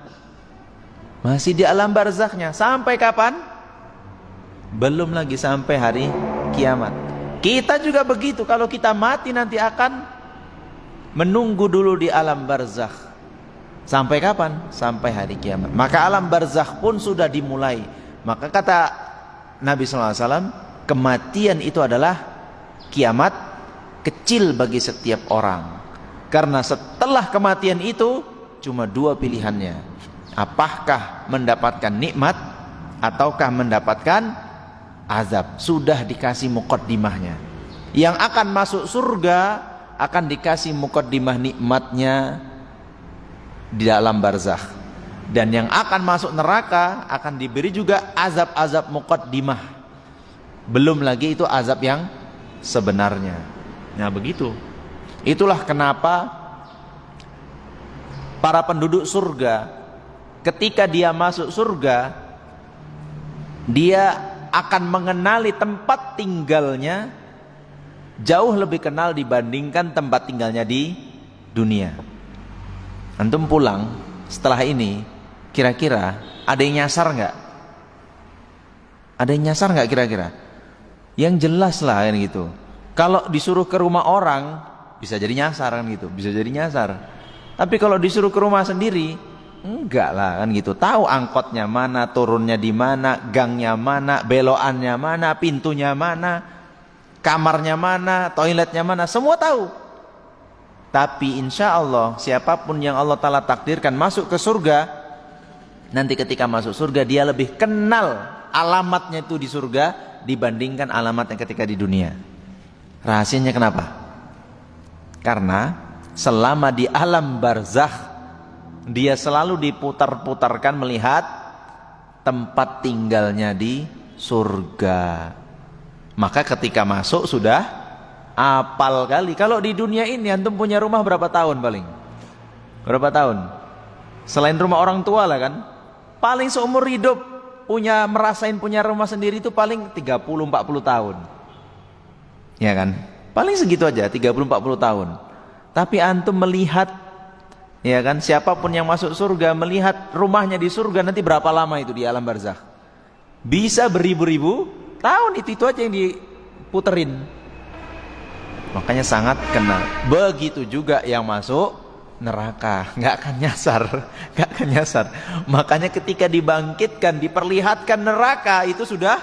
Masih di alam barzakhnya. Sampai kapan? Belum lagi sampai hari kiamat. Kita juga begitu. Kalau kita mati nanti akan menunggu dulu di alam barzakh. Sampai kapan? Sampai hari kiamat. Maka alam barzakh pun sudah dimulai. Maka kata Nabi SAW, kematian itu adalah kiamat kecil bagi setiap orang. Karena setelah kematian itu cuma dua pilihannya. Apakah mendapatkan nikmat ataukah mendapatkan azab? Sudah dikasih muqaddimahnya. Yang akan masuk surga akan dikasih muqaddimah nikmatnya di dalam barzakh. Dan yang akan masuk neraka akan diberi juga azab-azab muqaddimah. Belum lagi itu azab yang sebenarnya. Nah begitu. Itulah kenapa para penduduk surga ketika dia masuk surga, dia akan mengenali tempat tinggalnya jauh lebih kenal dibandingkan tempat tinggalnya di dunia. Antum pulang setelah ini, kira-kira ada yang nyasar nggak? Ada yang nyasar nggak kira-kira? Yang jelas lah kan gitu. Kalau disuruh ke rumah orang bisa jadi nyasar kan gitu, bisa jadi nyasar. Tapi kalau disuruh ke rumah sendiri, enggak lah kan gitu. Tahu angkotnya mana, turunnya di mana, gangnya mana, belokannya mana, pintunya mana, kamarnya mana, toiletnya mana, semua tahu. Tapi insya Allah siapapun yang Allah Ta'ala takdirkan masuk ke surga, nanti ketika masuk surga dia lebih kenal alamatnya itu di surga dibandingkan alamatnya ketika di dunia. Rahasianya kenapa? Karena selama di alam barzakh dia selalu diputar-putarkan melihat tempat tinggalnya di surga. Maka ketika masuk sudah apal kali. Kalau di dunia ini antum punya rumah berapa tahun paling? Berapa tahun? Selain rumah orang tua lah kan. Paling seumur hidup merasain punya rumah sendiri itu paling 30-40 tahun. Ya kan? Paling segitu aja 30-40 tahun. Tapi antum melihat, ya kan, siapapun yang masuk surga melihat rumahnya di surga nanti berapa lama itu di alam barzakh? Bisa beribu-ribu tahun, itu aja yang diputerin. Makanya sangat kenal. Begitu juga yang masuk neraka, nggak akan nyasar, nggak akan nyasar. Makanya ketika dibangkitkan, diperlihatkan neraka itu sudah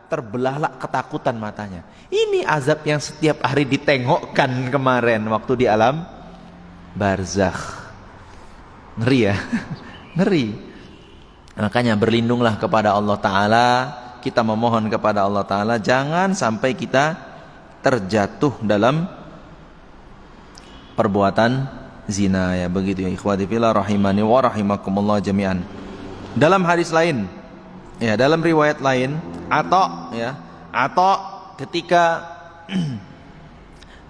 terbelalak ketakutan matanya. Ini azab yang setiap hari ditengokkan kemarin waktu di alam barzakh. Ngeri ya, ngeri. Makanya berlindunglah kepada Allah Ta'ala. Kita memohon kepada Allah Ta'ala jangan sampai kita terjatuh dalam perbuatan zina, ya begitu ya ikhwati fillah rahimani wa rahimakumullah jami'an. Dalam hadis lain, ya dalam riwayat lain, Atha ketika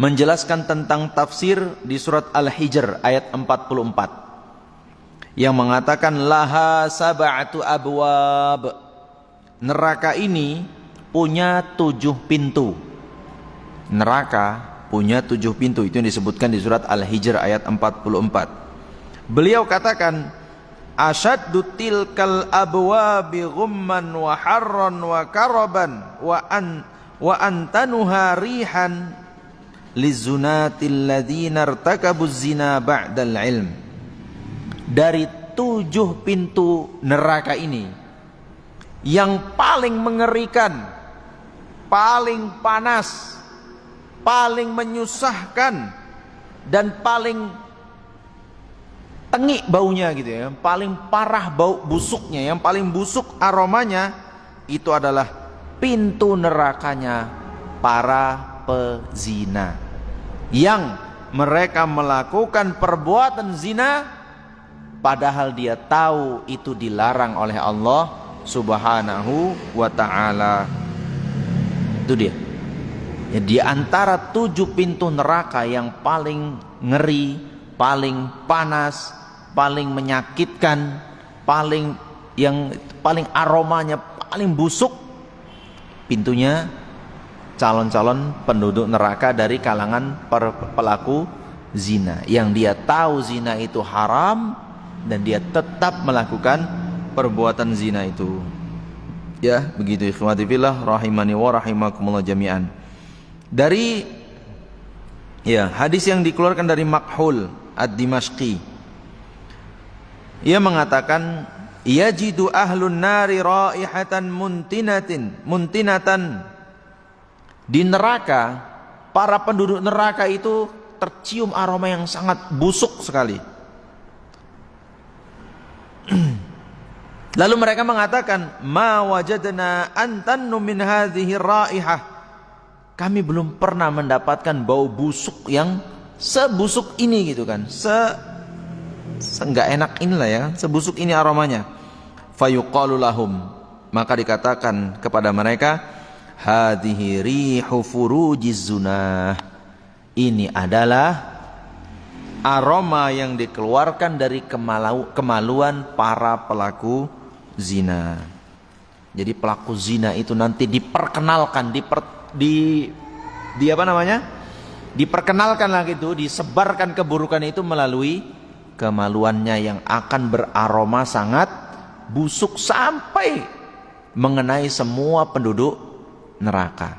menjelaskan tentang tafsir di surat Al-Hijr ayat 44 yang mengatakan laha sab'atu abwab. Neraka ini punya 7 pintu. Neraka punya 7 pintu. Itu yang disebutkan di surat Al-Hijr ayat 44. Beliau katakan asyaddu tilkal abwabi ghumman wa harran wa karaban wa antanuha rihan lizunatil ladzina irtakabuz zina ba'dal ilm. Dari 7 pintu neraka ini yang paling mengerikan, paling panas, paling menyusahkan dan paling tengik baunya gitu ya, yang paling parah bau busuknya, yang paling busuk aromanya, itu adalah pintu nerakanya para pezina yang mereka melakukan perbuatan zina padahal dia tahu itu dilarang oleh Allah Subhanahu wa ta'ala. Itu dia. Ya, di antara 7 pintu neraka yang paling ngeri, paling panas, paling menyakitkan, paling aromanya paling busuk, pintunya calon-calon penduduk neraka dari kalangan pelaku zina, yang dia tahu zina itu haram dan dia tetap melakukan perbuatan zina itu. Ya, begitu ikhwati fillah rahimani wa rahimakumullah jami'an. Dari hadis yang dikeluarkan dari Makhul ad-Dimashqi, ia mengatakan yajidu ahlun nari raihatan muntinatan. Di neraka, para penduduk neraka itu tercium aroma yang sangat busuk sekali. Lalu mereka mengatakan, ma wajadna antannu min hadhihi raihah. Kami belum pernah mendapatkan bau busuk yang sebusuk ini gitu kan. Enggak enak inilah ya, sebusuk ini aromanya. Fayuqalu lahum, maka dikatakan kepada mereka, hadhihi rihu furujiz zunah. Ini adalah aroma yang dikeluarkan dari kemaluan para pelaku zina. Jadi pelaku zina itu nanti diperkenalkan, diperkenalkan lagi itu, disebarkan keburukan itu melalui kemaluannya yang akan beraroma sangat busuk sampai mengenai semua penduduk neraka.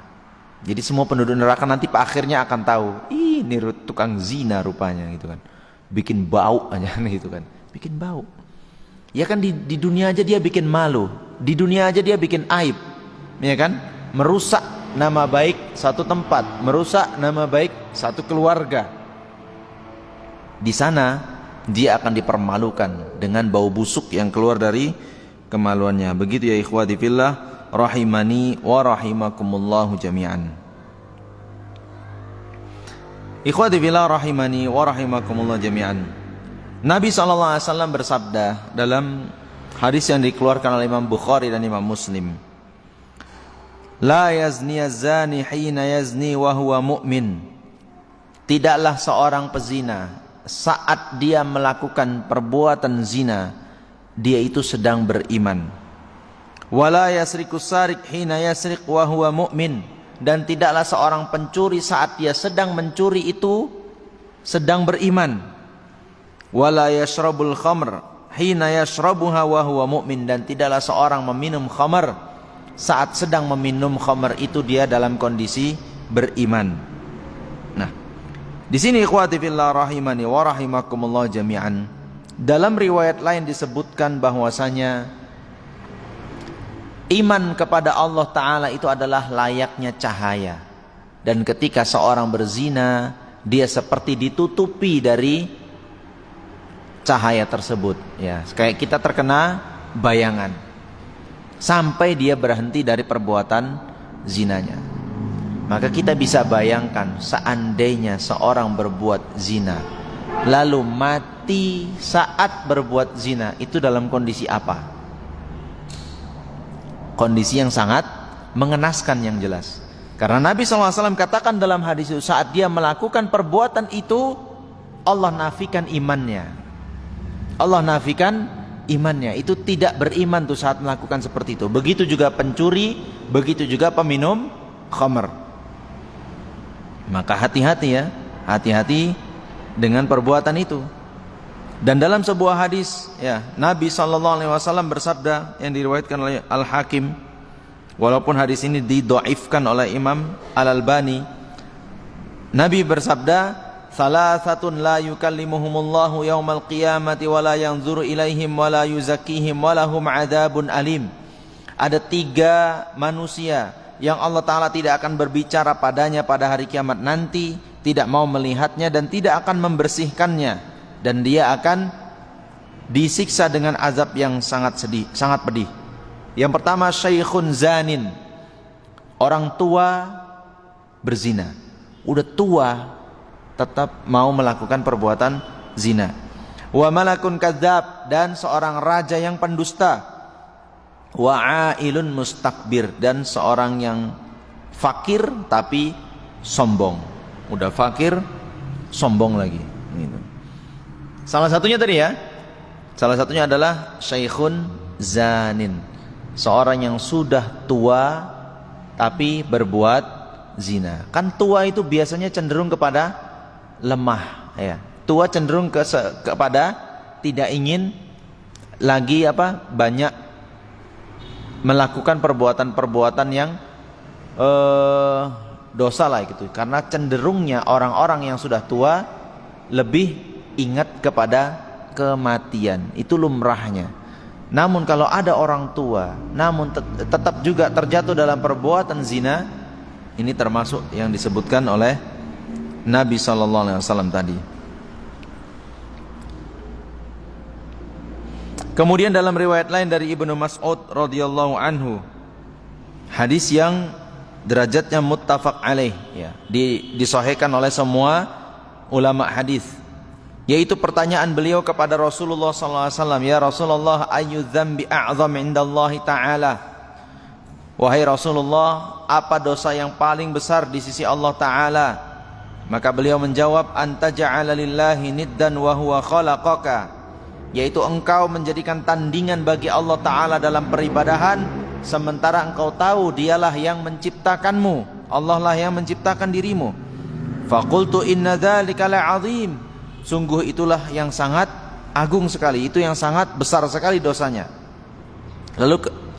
Jadi semua penduduk neraka nanti akhirnya akan tahu, ini tukang zina rupanya gitu kan. Bikin bau aja gitu kan. Bikin bau. Ya kan di dunia aja dia bikin malu, di dunia aja dia bikin aib. Ya kan? Merusak nama baik satu tempat, merusak nama baik satu keluarga. Di sana dia akan dipermalukan dengan bau busuk yang keluar dari kemaluannya. Begitu ya ikhwati fillah rahimani wa rahimakumullahu jami'an. Ikhwati fillah rahimani wa rahimakumullahu jami'an. Nabi SAW bersabda dalam hadis yang dikeluarkan oleh Imam Bukhari dan Imam Muslim, la yazni az-zani hina yazni wa huwa mu'min. Tidaklah seorang pezina saat dia melakukan perbuatan zina, dia itu sedang beriman. Wala yasriku sarik hina yasrik wa huwa mu'min. Dan tidaklah seorang pencuri saat dia sedang mencuri itu sedang beriman. Wala yashrabul khamr hina yashrabuha wa huwa mu'min. Dan tidaklah seorang meminum khamr saat sedang meminum khamr itu dia dalam kondisi beriman. Nah, di sini ikhwati fillah rahimani wa rahimakumullah jami'an, dalam riwayat lain disebutkan bahwasanya iman kepada Allah Ta'ala itu adalah layaknya cahaya. Dan ketika seorang berzina, dia seperti ditutupi dari cahaya tersebut. Ya, kayak kita terkena bayangan sampai dia berhenti dari perbuatan zinanya. Maka kita bisa bayangkan seandainya seorang berbuat zina lalu mati saat berbuat zina, itu dalam kondisi apa? Kondisi yang sangat mengenaskan yang jelas. Karena Nabi SAW katakan dalam hadis itu, saat dia melakukan perbuatan itu Allah nafikan imannya. Allah nafikan imannya. Itu tidak beriman tuh saat melakukan seperti itu. Begitu juga pencuri, begitu juga peminum khamr. Maka hati-hati ya, hati-hati dengan perbuatan itu. Dan dalam sebuah hadis ya, Nabi SAW bersabda yang diriwayatkan oleh Al-Hakim, walaupun hadis ini didhaifkan oleh Imam Al-Albani, Nabi bersabda, salasatun la yukallimuhumullahu yaumal qiyamati wa la yanzuru ilaihim wa la yuzakkihim wa lahum adzabun alim. Ada 3 manusia yang Allah Ta'ala tidak akan berbicara padanya pada hari kiamat nanti, tidak mau melihatnya dan tidak akan membersihkannya, dan dia akan disiksa dengan azab yang sangat pedih. Yang pertama, syaikhun zanin, orang tua berzina, udah tua tetap mau melakukan perbuatan zina. wa malakun kadzab, dan seorang raja yang pendusta, wa ailun mustakbir, dan seorang yang fakir tapi sombong. Udah fakir, sombong lagi gitu. Salah satunya tadi ya, salah satunya adalah syaikhun zanin, seorang yang sudah tua tapi berbuat zina. Kan tua itu biasanya cenderung kepada lemah ya. Tua cenderung kepada tidak ingin lagi banyak melakukan perbuatan-perbuatan yang dosa lah gitu. Karena cenderungnya orang-orang yang sudah tua lebih ingat kepada kematian. Itu lumrahnya. Namun kalau ada orang tua namun tetap juga terjatuh dalam perbuatan zina, ini termasuk yang disebutkan oleh Nabi SAW tadi. Kemudian dalam riwayat lain dari Ibnu Mas'ud radhiyallahu anhu, hadis yang derajatnya muttafaq alaih ya, disahihkan oleh semua ulama hadis, yaitu pertanyaan beliau kepada Rasulullah SAW, ya Rasulullah, ayyu dzambi a'zam indallahi ta'ala, wahai Rasulullah, apa dosa yang paling besar di sisi Allah Ta'ala? Maka beliau menjawab, anta ja'ala lillahi niddan wa huwa khalaqaka, yaitu engkau menjadikan tandingan bagi Allah Ta'ala dalam peribadahan, sementara engkau tahu dialah yang menciptakanmu, Allah lah yang menciptakan dirimu. Faqultu inna dzalika la'azim, sungguh itulah yang sangat agung sekali, itu yang sangat besar sekali dosanya.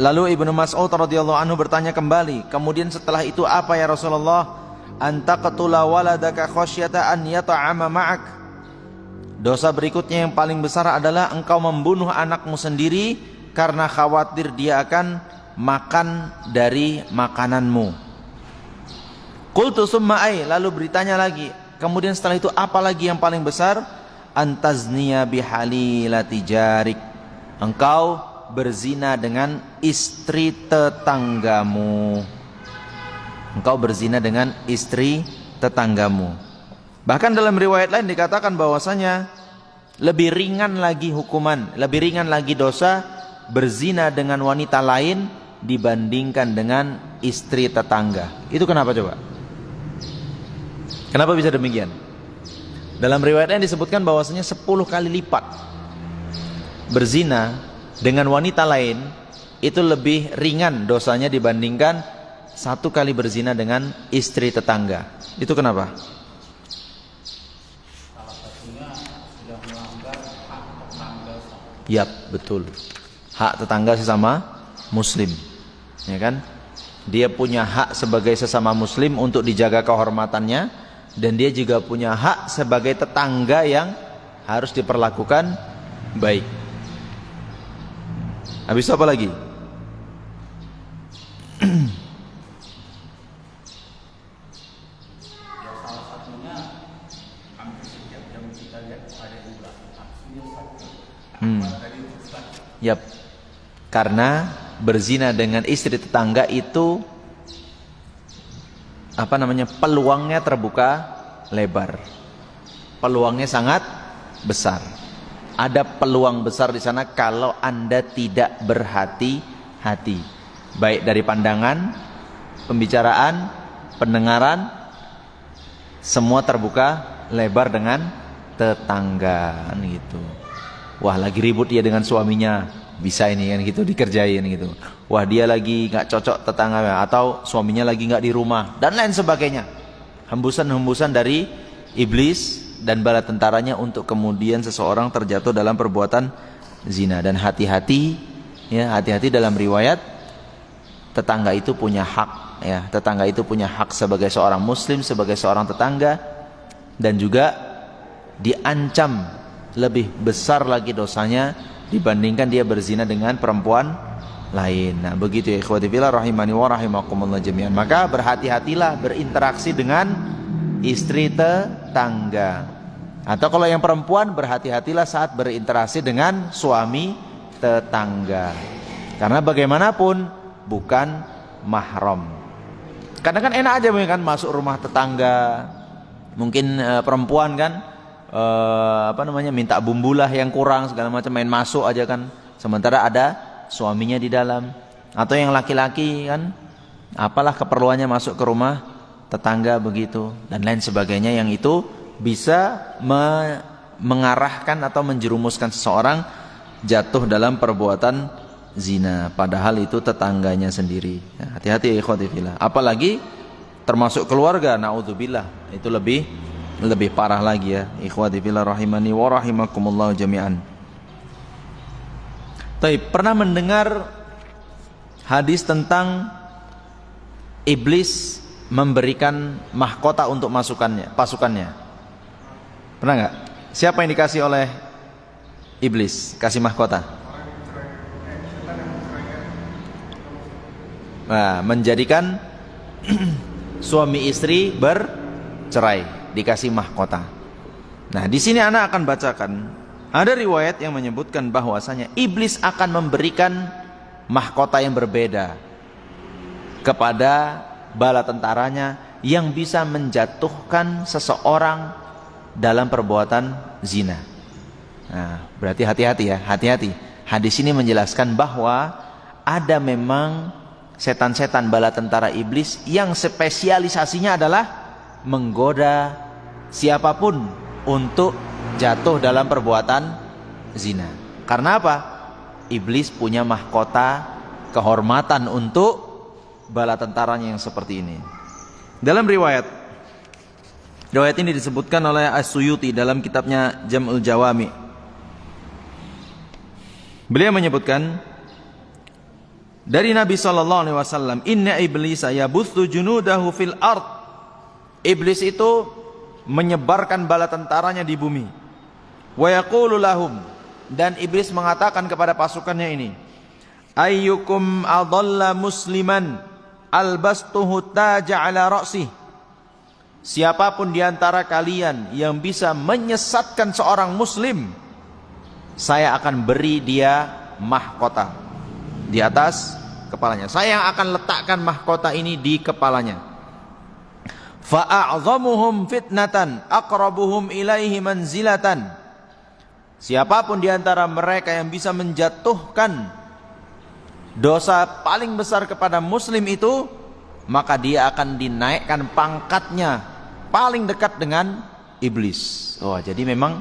Lalu Ibnu Mas'ud radhiyallahu anhu bertanya kembali, kemudian setelah itu apa ya Rasulullah? Anta qatula waladaka khasyata an yata'ama ma'ak, dosa berikutnya yang paling besar adalah engkau membunuh anakmu sendiri karena khawatir dia akan makan dari makananmu. Qultu summa ay, lalu beritanya lagi, kemudian setelah itu apa lagi yang paling besar? Antazniya bihalilati jarik, engkau berzina dengan istri tetanggamu. Engkau berzina dengan istri tetanggamu. Bahkan dalam riwayat lain dikatakan bahwasanya lebih ringan lagi hukuman, lebih ringan lagi dosa berzina dengan wanita lain dibandingkan dengan istri tetangga. Itu kenapa coba? Kenapa bisa demikian? Dalam riwayat lain disebutkan bahwasanya 10 kali lipat berzina dengan wanita lain itu lebih ringan dosanya dibandingkan 1 kali berzina dengan istri tetangga. Itu kenapa? Yap, betul. Hak tetangga sesama muslim, ya kan? Dia punya hak sebagai sesama muslim untuk dijaga kehormatannya, dan dia juga punya hak sebagai tetangga yang harus diperlakukan baik. Habis itu apa lagi? Yap, karena berzina dengan istri tetangga itu peluangnya terbuka lebar, peluangnya sangat besar. Ada peluang besar di sana kalau Anda tidak berhati-hati, baik dari pandangan, pembicaraan, pendengaran, semua terbuka lebar dengan tetangga gitu. Wah, lagi ribut dia dengan suaminya, bisa ini kan gitu dikerjain gitu. Wah, dia lagi nggak cocok tetangga, atau suaminya lagi nggak di rumah, dan lain sebagainya. Hembusan-hembusan dari iblis dan bala tentaranya untuk kemudian seseorang terjatuh dalam perbuatan zina. Dan hati-hati ya, hati-hati dalam riwayat, tetangga itu punya hak ya, tetangga itu punya hak sebagai seorang muslim, sebagai seorang tetangga, dan juga diancam lebih besar lagi dosanya dibandingkan dia berzina dengan perempuan lain. Nah, begitu ya ikhwati fillah rahimani wa rahimakumullah jami'an. Maka berhati-hatilah berinteraksi dengan istri tetangga. Atau kalau yang perempuan, berhati-hatilah saat berinteraksi dengan suami tetangga. Karena bagaimanapun bukan mahram. Kadang kan enak aja kan masuk rumah tetangga. Mungkin perempuan kan minta bumbulah yang kurang segala macam, main masuk aja kan, sementara ada suaminya di dalam. Atau yang laki-laki kan, apalah keperluannya masuk ke rumah tetangga begitu dan lain sebagainya, yang itu bisa mengarahkan atau menjerumuskan seseorang jatuh dalam perbuatan zina, padahal itu tetangganya sendiri. Hati-hati ya ikhwati fillah. Apalagi termasuk keluarga, naudzubillah, itu lebih parah lagi ya ikhwati fillah rahimani wa rahimakumullah jami'an. Taib, pernah mendengar hadis tentang iblis memberikan mahkota untuk pasukannya? Pernah nggak? Siapa yang dikasih oleh iblis? Kasih mahkota? Nah, menjadikan suami istri bercerai, dikasih mahkota. Nah, di sini ana akan bacakan, ada riwayat yang menyebutkan bahwasanya iblis akan memberikan mahkota yang berbeda kepada bala tentaranya yang bisa menjatuhkan seseorang dalam perbuatan zina. Nah, berarti hati-hati ya, hati-hati. Hadis ini menjelaskan bahwa ada memang setan-setan bala tentara iblis yang spesialisasinya adalah menggoda siapapun untuk jatuh dalam perbuatan zina. Karena apa? Iblis punya mahkota kehormatan untuk bala tentaranya yang seperti ini. Dalam riwayat ini disebutkan oleh As-Suyuti dalam kitabnya Jam'ul Jawami. Beliau menyebutkan dari Nabi sallallahu alaihi wasallam, inna iblisa yabuthu junudahu fil ard. Iblis itu menyebarkan bala tentaranya di bumi. Wa yaqulu lahum, dan iblis mengatakan kepada pasukannya ini, ayyukum adalla musliman albastuhu taja ala ra'sih. Siapapun di antara kalian yang bisa menyesatkan seorang muslim, saya akan beri dia mahkota di atas kepalanya. Saya yang akan letakkan mahkota ini di kepalanya. Fa'a'zamuhum fitnatan aqrabuhum ilaihi manzilatan. Siapapun di antara mereka yang bisa menjatuhkan dosa paling besar kepada muslim itu, maka dia akan dinaikkan pangkatnya paling dekat dengan iblis. Jadi memang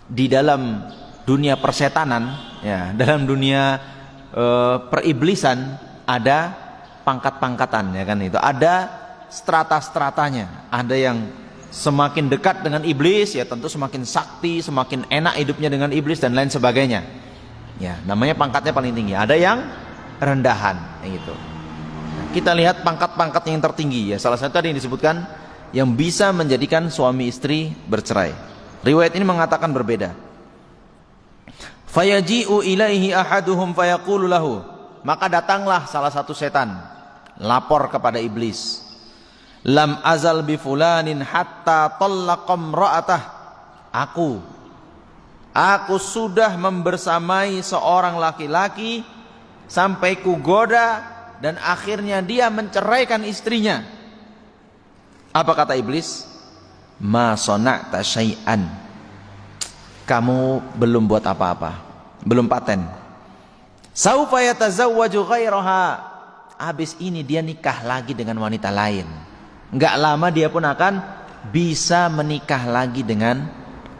di dalam dunia persetanan ya, dalam dunia periblisan ada pangkat-pangkatan ya kan, itu ada strata-stratanya. Ada yang semakin dekat dengan iblis ya tentu semakin sakti, semakin enak hidupnya dengan iblis dan lain sebagainya. Ya, namanya pangkatnya paling tinggi. Ada yang rendahan gitu. Kita lihat pangkat-pangkat yang tertinggi ya. Salah satu tadi yang disebutkan yang bisa menjadikan suami istri bercerai. Riwayat ini mengatakan berbeda. Fayaji'u ilaihi ahaduhum fayaqulu lahu. Maka datanglah salah satu setan lapor kepada iblis. Lam azal bi fulanin hatta tallaqam ra'atah. Aku sudah membersamai seorang laki-laki sampai kugoda dan akhirnya dia menceraikan istrinya. Apa kata iblis? Ma sona'ta syai'an. Kamu belum buat apa-apa, belum paten. Saufa yatazawwaju ghairaha. Habis ini dia nikah lagi dengan wanita lain. Enggak lama dia pun akan bisa menikah lagi dengan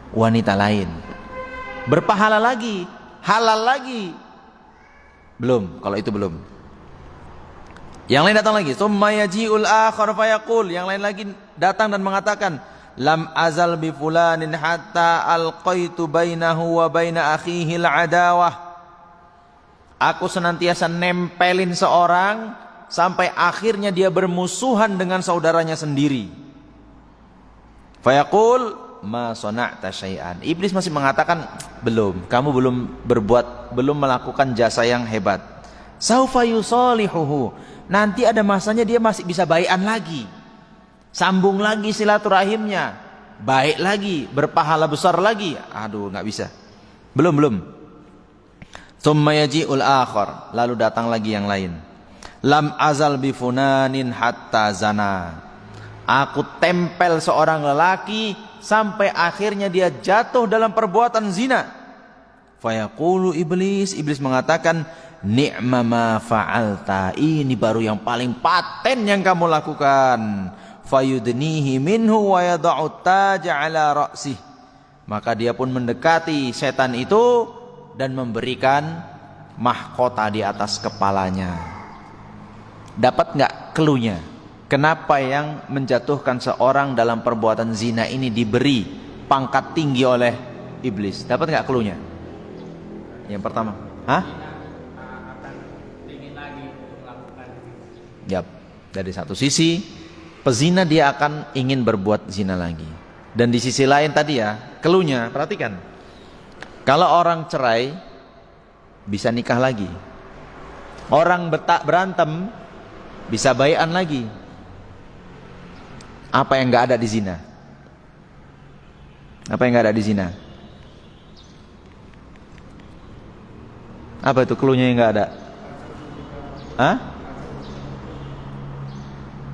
wanita lain. Berpahala lagi, halal lagi. Belum, kalau itu belum. Yang lain datang lagi, summa yaji'ul akhar fayaqul. Yang lain lagi datang dan mengatakan, lam azal bi fulanin hatta alqaitu bainahu wa baina akhihi al-adawah. Aku senantiasa nempelin seorang sampai akhirnya dia bermusuhan dengan saudaranya sendiri. Fayaqul ma sona'ta syai'an. Iblis masih mengatakan, belum, kamu belum melakukan jasa yang hebat. Saufa yusalihuhu. Nanti ada masanya dia masih bisa baikan lagi, sambung lagi silaturahimnya, baik lagi, berpahala besar lagi. Aduh, nggak bisa. Belum. Tsumma yaji'ul akhar. Lalu datang lagi yang lain. Lam azal bifunanin hatta zana. Aku tempel seorang lelaki sampai akhirnya dia jatuh dalam perbuatan zina. Fayaqulu iblis mengatakan, ni'ma ma fa'alta, ini baru yang paling paten yang kamu lakukan. Fayudnihi minhu wa yada'u taja ala ra'sih, maka dia pun mendekati setan itu dan memberikan mahkota di atas kepalanya. Dapat nggak cluenya? Kenapa yang menjatuhkan seorang dalam perbuatan zina ini diberi pangkat tinggi oleh iblis? Dapat nggak cluenya? Yang pertama, Yap, dari satu sisi pezina dia akan ingin berbuat zina lagi. Dan di sisi lain tadi ya, cluenya perhatikan. Kalau orang cerai bisa nikah lagi. Orang berantem bisa bai'an lagi. Apa yang enggak ada di zina? Apa yang enggak ada di zina? Apa itu cluenya yang enggak ada?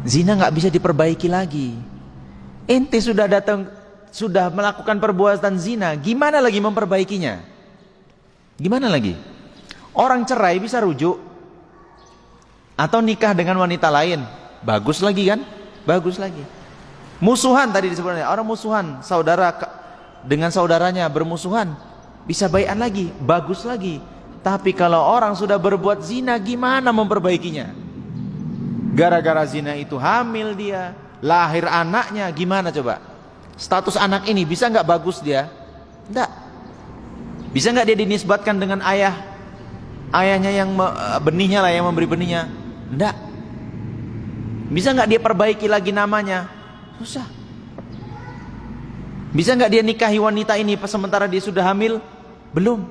Zina enggak bisa diperbaiki lagi. Ente sudah datang, sudah melakukan perbuatan zina, gimana lagi memperbaikinya? Gimana lagi? Orang cerai bisa rujuk atau nikah dengan wanita lain, bagus lagi kan? Bagus lagi. Musuhan tadi disebutnya, orang musuhan, saudara dengan saudaranya bermusuhan, bisa bai'an lagi, bagus lagi. Tapi kalau orang sudah berbuat zina, gimana memperbaikinya? Gara-gara zina itu hamil dia, lahir anaknya, gimana coba? Status anak ini bisa nggak bagus dia? Enggak. Bisa nggak dia dinisbatkan dengan ayahnya yang benihnya lah, yang memberi benihnya? Enggak. Bisa nggak dia perbaiki lagi namanya? Susah. Bisa nggak dia nikahi wanita ini sementara dia sudah hamil? Belum.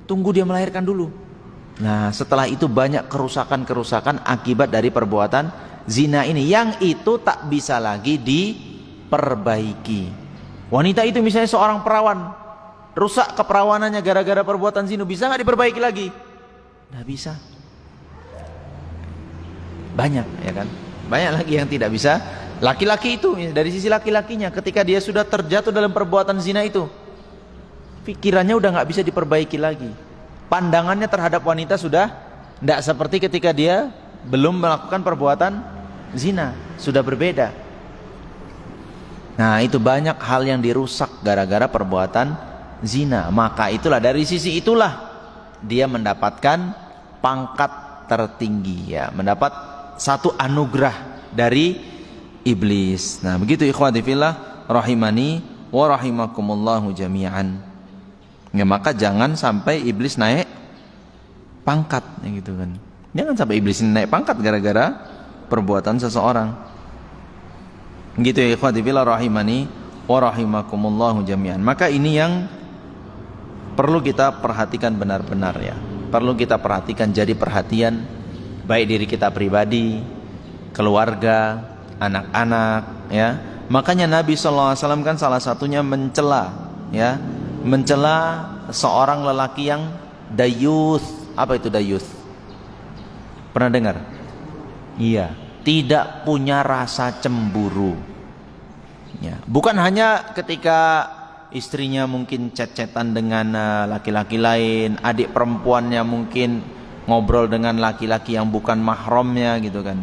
Tunggu dia melahirkan dulu. Nah, setelah itu banyak kerusakan-kerusakan akibat dari perbuatan zina ini, yang itu tak bisa lagi diperbaiki. Wanita itu misalnya seorang perawan, rusak keperawanannya gara-gara perbuatan zina, bisa nggak diperbaiki lagi? Nggak bisa. Banyak, ya kan? Banyak lagi yang tidak bisa. Laki-laki itu, dari sisi laki-lakinya, ketika dia sudah terjatuh dalam perbuatan zina itu, pikirannya udah nggak bisa diperbaiki lagi. Pandangannya terhadap wanita sudah tidak seperti ketika dia belum melakukan perbuatan zina, sudah berbeda. Nah, itu banyak hal yang dirusak gara-gara perbuatan zina. Maka itulah, dari sisi itulah dia mendapatkan pangkat tertinggi, ya, mendapat satu anugerah dari iblis. Nah, begitu ikhwati fillah rahimani wa rahimakumullahu jami'an. Ya, maka jangan sampai iblis naik pangkat, ya gitu kan. Jangan sampai iblis naik pangkat gara-gara perbuatan seseorang. Gitu ya ikhwati fillah rahimani wa rahimakumullahu jami'an. Maka ini yang perlu kita perhatikan benar-benar, ya. Perlu kita perhatikan, jadi perhatian baik diri kita pribadi, keluarga, anak-anak, ya. Makanya Nabi SAW kan salah satunya mencela, ya, mencela seorang lelaki yang dayuth. Apa itu dayuth? Pernah dengar? Iya, tidak punya rasa cemburu, ya. Bukan hanya ketika istrinya mungkin chat-chatan dengan laki-laki lain, adik perempuannya mungkin ngobrol dengan laki-laki yang bukan mahramnya, gitu kan.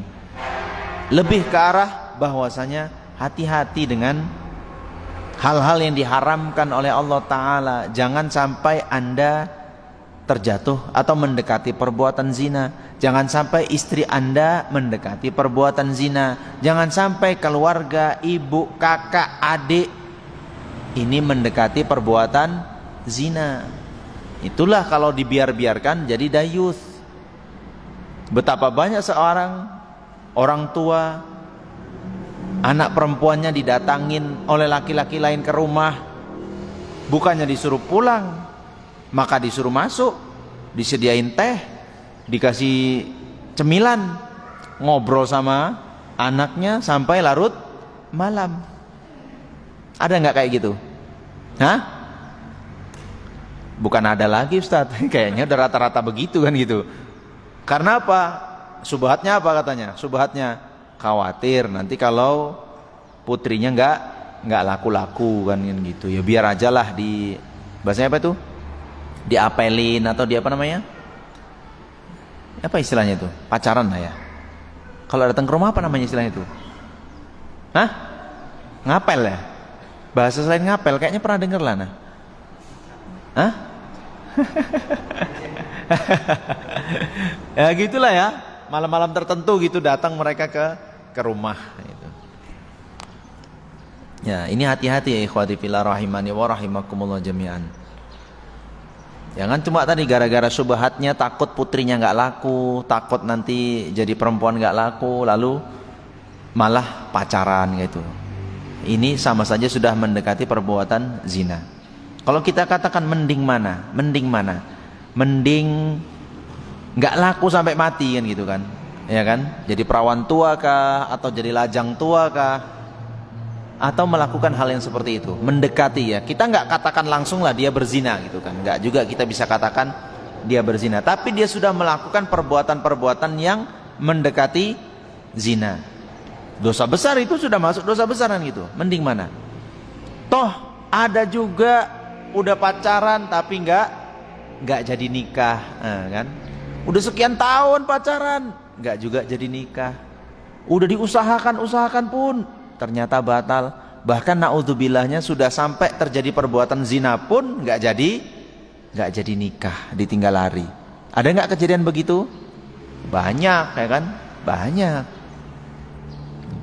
Lebih ke arah bahwasanya hati-hati dengan hal-hal yang diharamkan oleh Allah Ta'ala. Jangan sampai Anda terjatuh atau mendekati perbuatan zina. Jangan sampai istri Anda mendekati perbuatan zina. Jangan sampai keluarga, ibu, kakak, adik ini mendekati perbuatan zina. Itulah kalau dibiarkan jadi dayuth. Betapa banyak seorang orang tua, anak perempuannya didatangin oleh laki-laki lain ke rumah, bukannya disuruh pulang, maka disuruh masuk, disediain teh, dikasih cemilan, ngobrol sama anaknya sampai larut malam. Ada nggak kayak gitu? Hah? Bukan ada lagi, Ustaz. Kayaknya udah rata-rata begitu kan gitu. Karena apa? Subhatnya apa katanya? Subhatnya khawatir nanti kalau putrinya nggak laku-laku kan gitu. Ya biar aja lah di bahasanya apa itu? Diapelin atau di apa namanya? Apa istilahnya itu? Pacaran lah ya. Kalau datang ke rumah apa namanya istilahnya itu? Hah? Ngapel ya? Bahasa selain ngapel kayaknya pernah denger lah nah. Hah? Ya gitulah ya. Malam-malam tertentu gitu datang mereka ke rumah gitu. Ya, ini hati-hati ya ikhwati fillah rahimani wa rahimakumullah jami'an. Jangan cuma tadi gara-gara syubhatnya takut putrinya nggak laku, takut nanti jadi perempuan nggak laku, lalu malah pacaran gitu. Ini sama saja sudah mendekati perbuatan zina. Kalau kita katakan mending mana? Mending mana? Mending nggak laku sampai mati kan gitu kan? Ya kan? Jadi perawan tua kah? Atau jadi lajang tua kah? Atau melakukan hal yang seperti itu, mendekati ya. Kita nggak katakan langsung lah dia berzina gitu kan, nggak juga kita bisa katakan dia berzina, tapi dia sudah melakukan perbuatan-perbuatan yang mendekati zina. Dosa besar itu sudah masuk dosa besaran gitu. Mending mana? Toh ada juga udah pacaran tapi nggak jadi nikah, kan? Udah sekian tahun pacaran, nggak juga jadi nikah. Udah diusahakan pun ternyata batal. Bahkan naudzubillah-nya sudah sampai terjadi perbuatan zina pun nggak jadi nikah, ditinggal lari. Ada nggak kejadian begitu? Banyak ya kan? Banyak.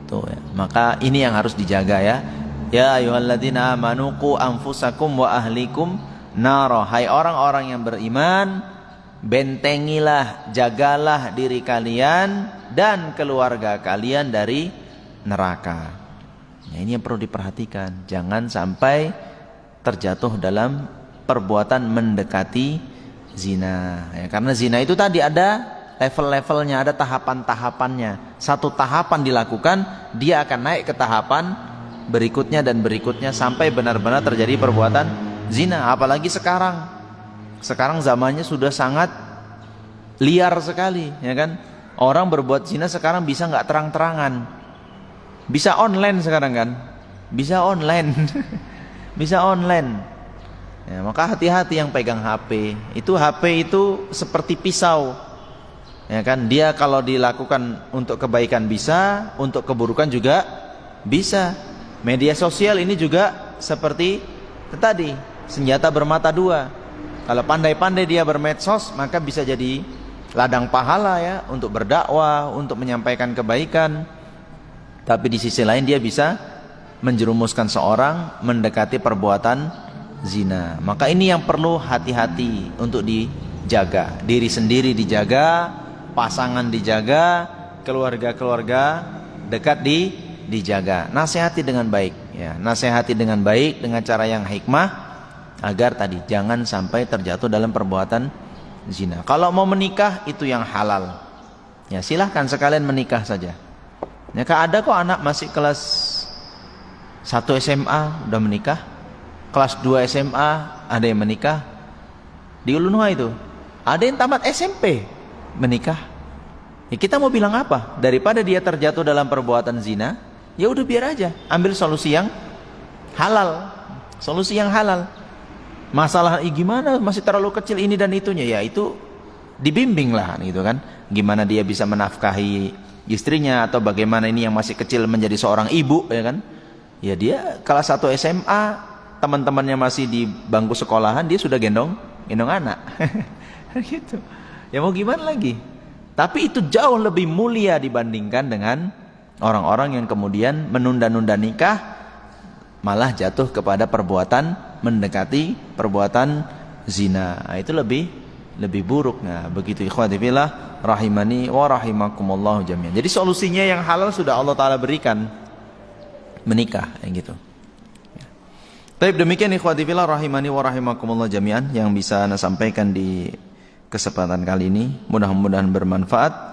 Itu ya. Maka ini yang harus dijaga ya. Ya ayyuhalladzina amanu qu anfusakum wa ahlikum nara. Hai orang-orang yang beriman, bentengilah, jagalah diri kalian dan keluarga kalian dari neraka. Nah, ini yang perlu diperhatikan. Jangan sampai terjatuh dalam perbuatan mendekati zina. Ya, karena zina itu tadi ada level-levelnya, ada tahapan-tahapannya. Satu tahapan dilakukan, dia akan naik ke tahapan berikutnya dan berikutnya sampai benar-benar terjadi perbuatan zina. Apalagi sekarang. Sekarang zamannya sudah sangat liar sekali, ya kan? Orang berbuat zina sekarang bisa nggak terang-terangan. Bisa online sekarang kan? Bisa online. Bisa online. Ya, maka hati-hati yang pegang HP. HP itu seperti pisau. Ya kan? Dia kalau dilakukan untuk kebaikan bisa, untuk keburukan juga bisa. Media sosial ini juga seperti tadi, senjata bermata dua. Kalau pandai-pandai dia bermedsos, maka bisa jadi ladang pahala ya untuk berdakwah, untuk menyampaikan kebaikan. Tapi di sisi lain dia bisa menjerumuskan seorang mendekati perbuatan zina. Maka ini yang perlu hati-hati untuk dijaga. Diri sendiri dijaga, pasangan dijaga, keluarga-keluarga dekat dijaga. Nasihati dengan baik ya. Nasihati dengan baik dengan cara yang hikmah agar tadi jangan sampai terjatuh dalam perbuatan zina. Kalau mau menikah itu yang halal. Ya silahkan sekalian menikah saja. Ya ada kok anak masih kelas 1 SMA udah menikah, kelas 2 SMA ada yang menikah. Di Ulunwa itu ada yang tamat SMP menikah. Ya kita mau bilang apa? Daripada dia terjatuh dalam perbuatan zina, ya udah biar aja, ambil solusi yang halal. Solusi yang halal. Masalah gimana masih terlalu kecil ini dan itunya, ya itu dibimbing lah gitu kan. Gimana dia bisa menafkahi istrinya, atau bagaimana ini yang masih kecil menjadi seorang ibu ya kan. Ya dia kelas 1 SMA, teman-temannya masih di bangku sekolahan, dia sudah gendong anak. Gitu. Ya mau gimana lagi? Tapi itu jauh lebih mulia dibandingkan dengan orang-orang yang kemudian menunda-nunda nikah, malah jatuh kepada perbuatan mendekati perbuatan zina. Nah, itu lebih buruk. Nah, begitu ikhwati fillah rahimani wa rahimakumullah jami'an. Jadi solusinya yang halal sudah Allah Ta'ala berikan, menikah yang gitu. Baik, demikian ikhwati fillah rahimani wa rahimakumullah jami'an yang bisa saya sampaikan di kesempatan kali ini. Mudah-mudahan bermanfaat.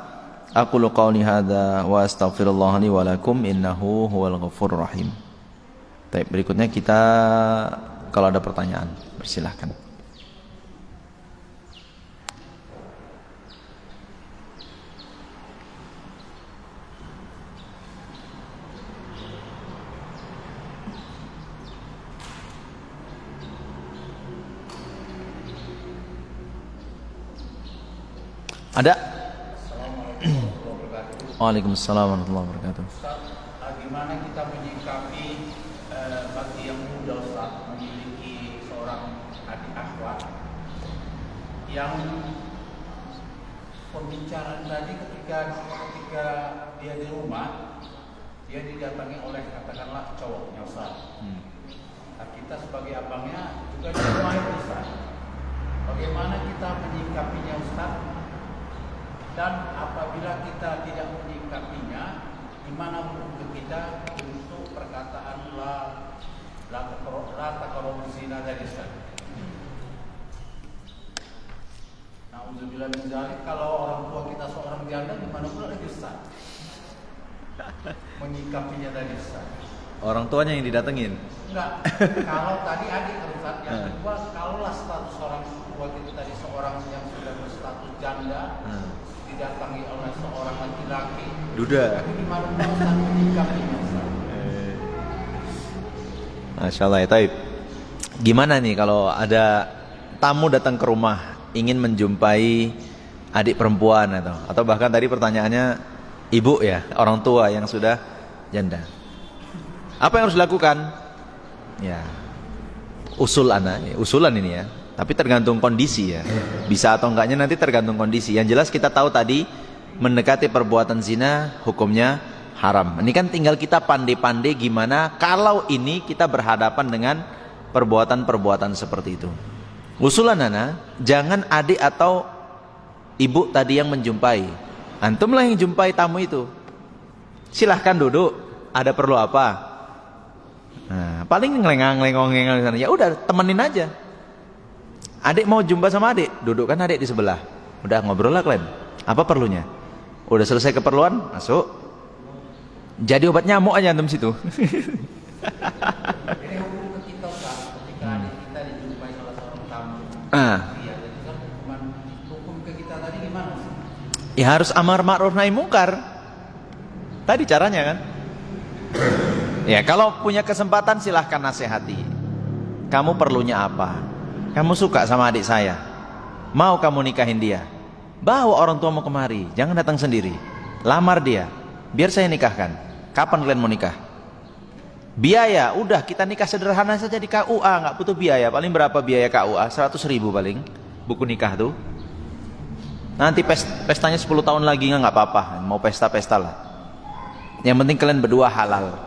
Aqulu qawli hadza wa astaghfirullah li wa lakum innahu huwal ghafurur rahim. Baik, berikutnya kita kalau ada pertanyaan, persilahkan. Ada? Waalaikumsalam warahmatullahi wabarakatuh. Ustaz, bagaimana kita menyikapi bagi yang muda Ustaz memiliki seorang adik akhwat yang pembicaraan tadi ketika dia di rumah dia didatangi oleh katakanlah cowoknya Ustaz. Nah, kita sebagai abangnya juga di rumah itu Ustaz. Bagaimana kita menyikapinya Ustaz? Dan apabila kita tidak menyikapinya, gimana hukum kita untuk perkataan la taqrabuz zina tadi Ustaz? Na'udzubillah min dzalik, kalau orang tua kita seorang janda gimana pula lagi Ustaz? Menyikapinya tadi Ustaz. Orang tuanya yang didatengin. Enggak, kalau tadi adik Ustaz, yang kedua kalaulah status orang tua kita tadi seorang yang sudah berstatus janda didatangi oleh seorang laki-laki, duda. tapi gimana Ustaz menyikapinya Ustaz? Masya Allah ya, taib. Gimana nih kalau ada tamu datang ke rumah ingin menjumpai adik perempuan atau bahkan tadi pertanyaannya ibu ya, orang tua yang sudah janda. Apa yang harus dilakukan? Ya, usulan ini ya. Tapi tergantung kondisi ya. Bisa atau enggaknya nanti tergantung kondisi. Yang jelas kita tahu tadi mendekati perbuatan zina hukumnya haram. Ini kan tinggal kita pandai-pandai gimana kalau ini kita berhadapan dengan perbuatan-perbuatan seperti itu. Usulan jangan adik atau ibu tadi yang menjumpai. Antumlah yang jumpai tamu itu. Silahkan duduk. Ada perlu apa? Nah, paling ngelengang-lengong di sana. Ya udah, temenin aja. Adik mau jumpa sama adik, dudukkan adik di sebelah. Udah ngobrol lah kalian. Apa perlunya? Udah selesai keperluan, masuk. Jadi obat nyamuk aja antum situ. Jadi hukum ketika adik kita dijumpai salah seorang tamu. Iya, jadi kan hukum ke kita tadi gimana sih? Ya harus amar ma'ruf nahi mungkar. Tadi caranya kan? Ya kalau punya kesempatan silahkan nasihati. Kamu perlunya apa? Kamu suka sama adik saya? Mau kamu nikahin dia? Bawa orang tuamu kemari, jangan datang sendiri. Lamar dia, biar saya nikahkan. Kapan kalian mau nikah? Biaya, udah kita nikah sederhana saja di KUA, nggak butuh biaya. Paling berapa biaya KUA? 100.000 paling. Buku nikah tuh. Nanti pestanya 10 tahun lagi nggak apa-apa. Mau pesta-pesta lah. Yang penting kalian berdua halal.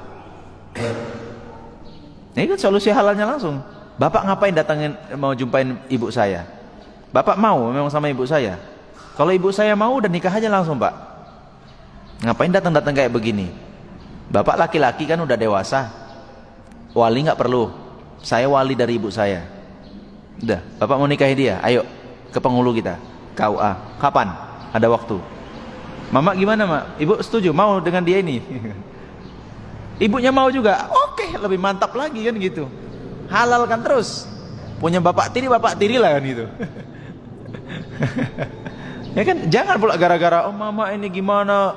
Ini kan solusi halalnya langsung. Bapak ngapain datangin mau jumpain ibu saya? Bapak mau memang sama ibu saya? Kalau ibu saya mau udah nikah aja langsung Pak. Ngapain datang-datang kayak begini? Bapak laki-laki kan udah dewasa. Wali nggak perlu. Saya wali dari ibu saya. Udah, Bapak mau nikahi dia? Ayo ke penghulu kita. KUA. Kapan? Ada waktu. Mama gimana Mak? Ibu setuju mau dengan dia ini? Ibunya mau juga. Oke, lebih mantap lagi kan gitu. Halal kan terus. Punya bapak tiri lah kan gitu. Ya kan jangan pula gara-gara oh mama ini gimana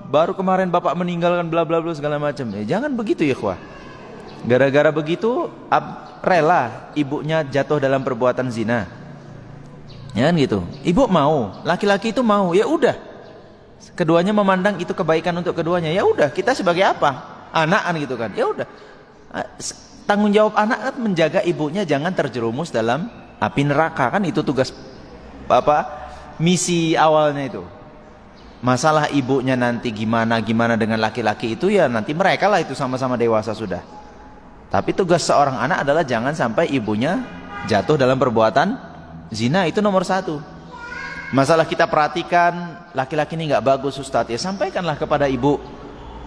baru kemarin bapak meninggalkan bla bla bla segala macam. Jangan begitu ya ikhwah. Gara-gara begitu rela ibunya jatuh dalam perbuatan zina. Ya kan gitu. Ibu mau, laki-laki itu mau, ya udah. Keduanya memandang itu kebaikan untuk keduanya. Ya udah, kita sebagai apa? Anak kan gitu kan. Ya udah. Tanggung jawab anak kan menjaga ibunya jangan terjerumus dalam api neraka, kan itu tugas misi awalnya itu. Masalah ibunya nanti gimana dengan laki-laki itu ya nanti mereka lah itu sama-sama dewasa sudah. Tapi tugas seorang anak adalah jangan sampai ibunya jatuh dalam perbuatan zina, itu nomor 1. Masalah kita perhatikan laki-laki ini nggak bagus Ustadz, ya sampaikanlah kepada ibu,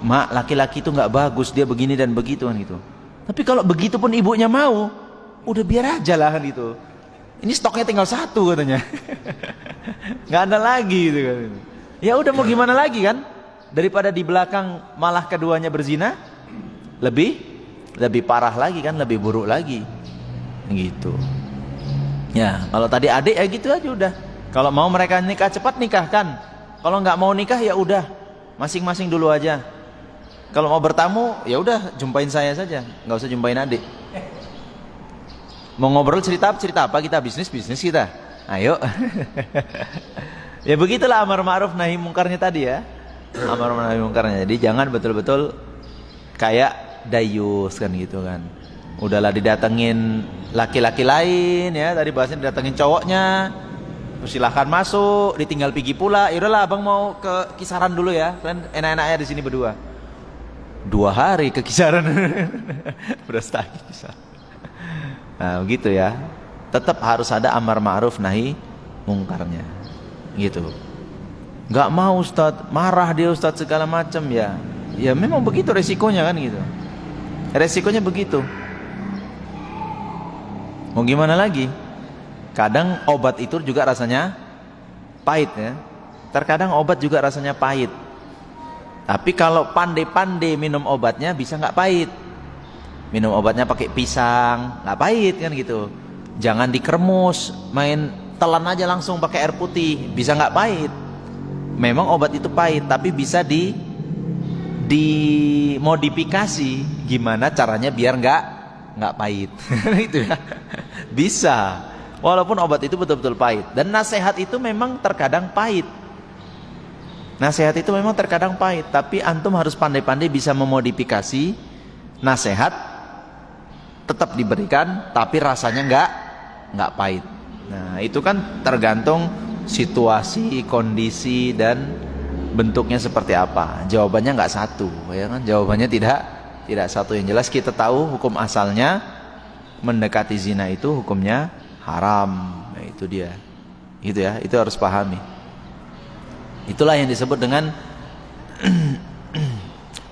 Mak, laki-laki itu nggak bagus, dia begini dan begitu kan gitu. Tapi kalau begitu pun ibunya mau, udah biar aja lah kan gitu. Ini stoknya tinggal 1 katanya. Nggak ada lagi gitu kan. Ya udah mau gimana lagi kan? Daripada di belakang malah keduanya berzina, lebih parah lagi kan, lebih buruk lagi. Gitu. Ya, kalau tadi adik ya gitu aja udah. Kalau mau mereka nikah cepat nikahkan. Kalau nggak mau nikah ya udah, masing-masing dulu aja. Kalau mau bertamu ya udah jumpain saya saja, nggak usah jumpain adik. Mau ngobrol cerita apa kita, bisnis kita. Ayo. Ya begitulah amar ma'ruf nahi mungkarnya tadi ya. Amar ma'ruf nahi mungkarnya. Jadi jangan betul-betul kayak dayus kan gitu kan. Udahlah didatengin laki-laki lain ya, tadi bahasnya didatengin cowoknya. Silahkan masuk, ditinggal pergi pula. Ya udahlah abang mau ke Kisaran dulu ya. Kan enak-enaknya di sini berdua. 2 hari ke Kisaran. Udah setahun Kisaran. Nah, begitu ya. Tetap harus ada amar ma'ruf nahi mungkarnya. Gitu. Enggak mau Ustaz, marah dia Ustaz segala macam ya. Ya memang begitu resikonya kan gitu. Resikonya begitu. Mau gimana lagi? Kadang obat itu juga rasanya pahit ya. Terkadang obat juga rasanya pahit. Tapi kalau pandai-pandai minum obatnya bisa nggak pahit. Minum obatnya pakai pisang, nggak pahit kan gitu. Jangan dikeremus, main telan aja langsung pakai air putih, bisa nggak pahit. Memang obat itu pahit, tapi bisa dimodifikasi gimana caranya biar nggak pahit. Itu ya. Bisa. Walaupun obat itu betul-betul pahit. Dan nasihat itu memang terkadang pahit. Nasihat itu memang terkadang pahit, tapi antum harus pandai-pandai bisa memodifikasi nasihat tetap diberikan tapi rasanya nggak pahit. Nah, itu kan tergantung situasi, kondisi dan bentuknya seperti apa. Jawabannya nggak satu, ya kan? Jawabannya tidak satu. Yang jelas kita tahu hukum asalnya mendekati zina itu hukumnya haram. Nah, itu dia. Itu ya, itu harus pahami. Itulah yang disebut dengan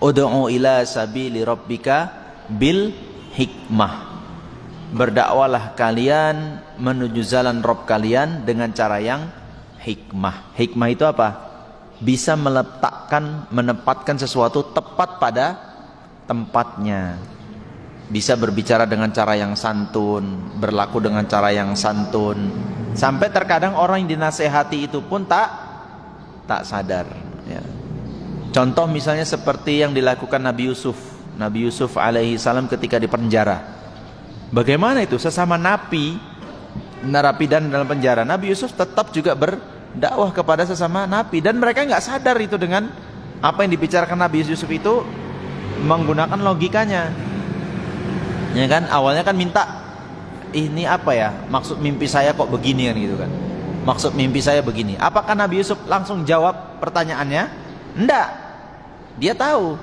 ud'u ila sabili rabbika bil hikmah. Berdakwalah kalian menuju jalan Rabb kalian dengan cara yang hikmah. Hikmah itu apa? Bisa menempatkan sesuatu tepat pada tempatnya. Bisa berbicara dengan cara yang santun, berlaku dengan cara yang santun. Sampai terkadang orang yang dinasehati itu pun tak sadar ya. Contoh misalnya seperti yang dilakukan Nabi Yusuf alaihi salam ketika di penjara. Bagaimana itu sesama narapidana dalam penjara, Nabi Yusuf tetap juga berdakwah kepada sesama napi, dan mereka nggak sadar itu dengan apa yang dibicarakan Nabi Yusuf itu menggunakan logikanya. Ya kan, awalnya kan minta ini apa ya, maksud mimpi saya kok begini kan gitu kan. Maksud mimpi saya begini. Apakah Nabi Yusuf langsung jawab pertanyaannya? Enggak. Dia tahu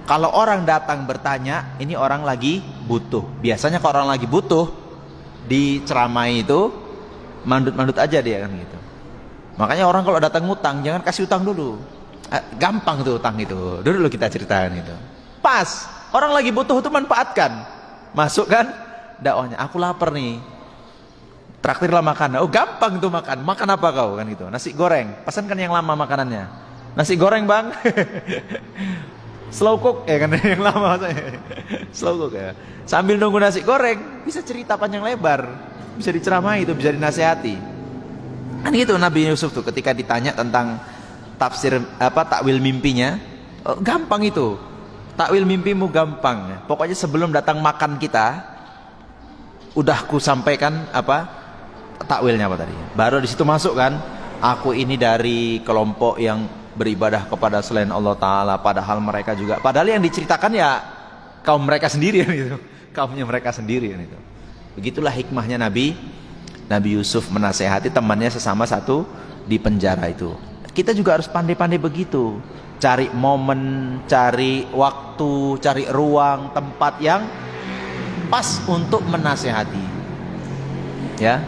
kalau orang datang bertanya, ini orang lagi butuh. Biasanya kalau orang lagi butuh diceramai itu mandut-mandut aja dia kan gitu. Makanya orang kalau datang ngutang jangan kasih utang dulu. Gampang tuh utang itu. Dulu kita ceritakan itu. Pas orang lagi butuh itu manfaatkan. Masuk kan dakwahnya. Aku lapar nih. Traktirlah makan. Oh gampang tuh makan. Makan apa kau kan gitu. Nasi goreng. Pesankan yang lama makanannya. Nasi goreng bang. Slow cook ya kan yang lama saya. Slow cook ya. Sambil nunggu nasi goreng bisa cerita panjang lebar. Bisa diceramai itu, bisa dinasehati. Kan gitu Nabi Yusuf tuh ketika ditanya tentang tafsir takwil mimpinya. Gampang itu. Takwil mimpimu gampang. Pokoknya sebelum datang makan kita udah ku sampaikan takwilnya apa tadi. Baru di situ masuk kan, aku ini dari kelompok yang beribadah kepada selain Allah Ta'ala, padahal mereka juga, padahal yang diceritakan ya kaum mereka sendiri gitu. Kaumnya mereka sendiri gitu. Begitulah hikmahnya Nabi Yusuf menasehati temannya sesama satu di penjara itu. Kita juga harus pandai-pandai begitu. Cari momen, cari waktu, cari ruang, tempat yang pas untuk menasehati. Ya,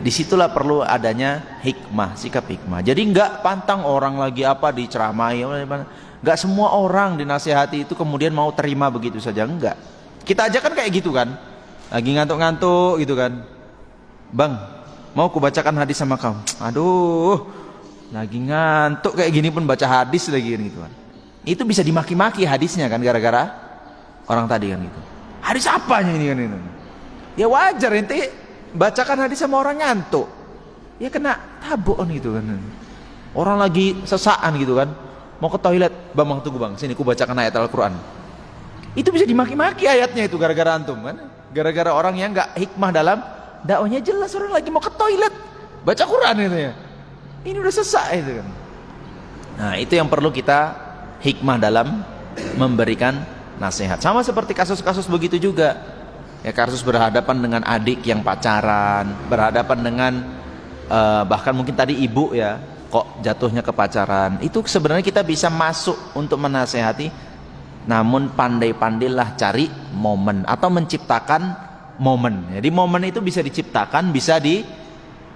disitulah perlu adanya hikmah, sikap hikmah. Jadi enggak pantang orang lagi diceramai, enggak semua orang dinasehati itu kemudian mau terima begitu saja, enggak. Kita aja kan kayak gitu kan, lagi ngantuk-ngantuk gitu kan, bang, mau ku bacakan hadis sama kau. Aduh, lagi ngantuk kayak gini pun baca hadis lagi gitu kan. Itu bisa dimaki-maki hadisnya kan gara-gara orang tadi kan gitu. Hadis apanya ini kan itu? Ya wajar ente bacakan hadis sama orang ngantuk. Ya kena tabok gitu kan. Orang lagi sesaan gitu kan. Mau ke toilet, bang tunggu bang, sini ku bacakan ayat Al-Qur'an. Itu bisa dimaki-maki ayatnya itu gara-gara antum kan. Gara-gara orang yang enggak hikmah dalam dakwahnya, jelas orang lagi mau ke toilet baca Quran itu ya. Ini udah sesak itu kan. Nah, itu yang perlu kita hikmah dalam memberikan nasihat. Sama seperti kasus-kasus begitu juga. Ya, kasus berhadapan dengan adik yang pacaran, berhadapan dengan bahkan mungkin tadi ibu ya, kok jatuhnya ke pacaran. Itu sebenarnya kita bisa masuk untuk menasehati, namun pandai-pandailah cari momen atau menciptakan momen. Jadi momen itu bisa diciptakan, bisa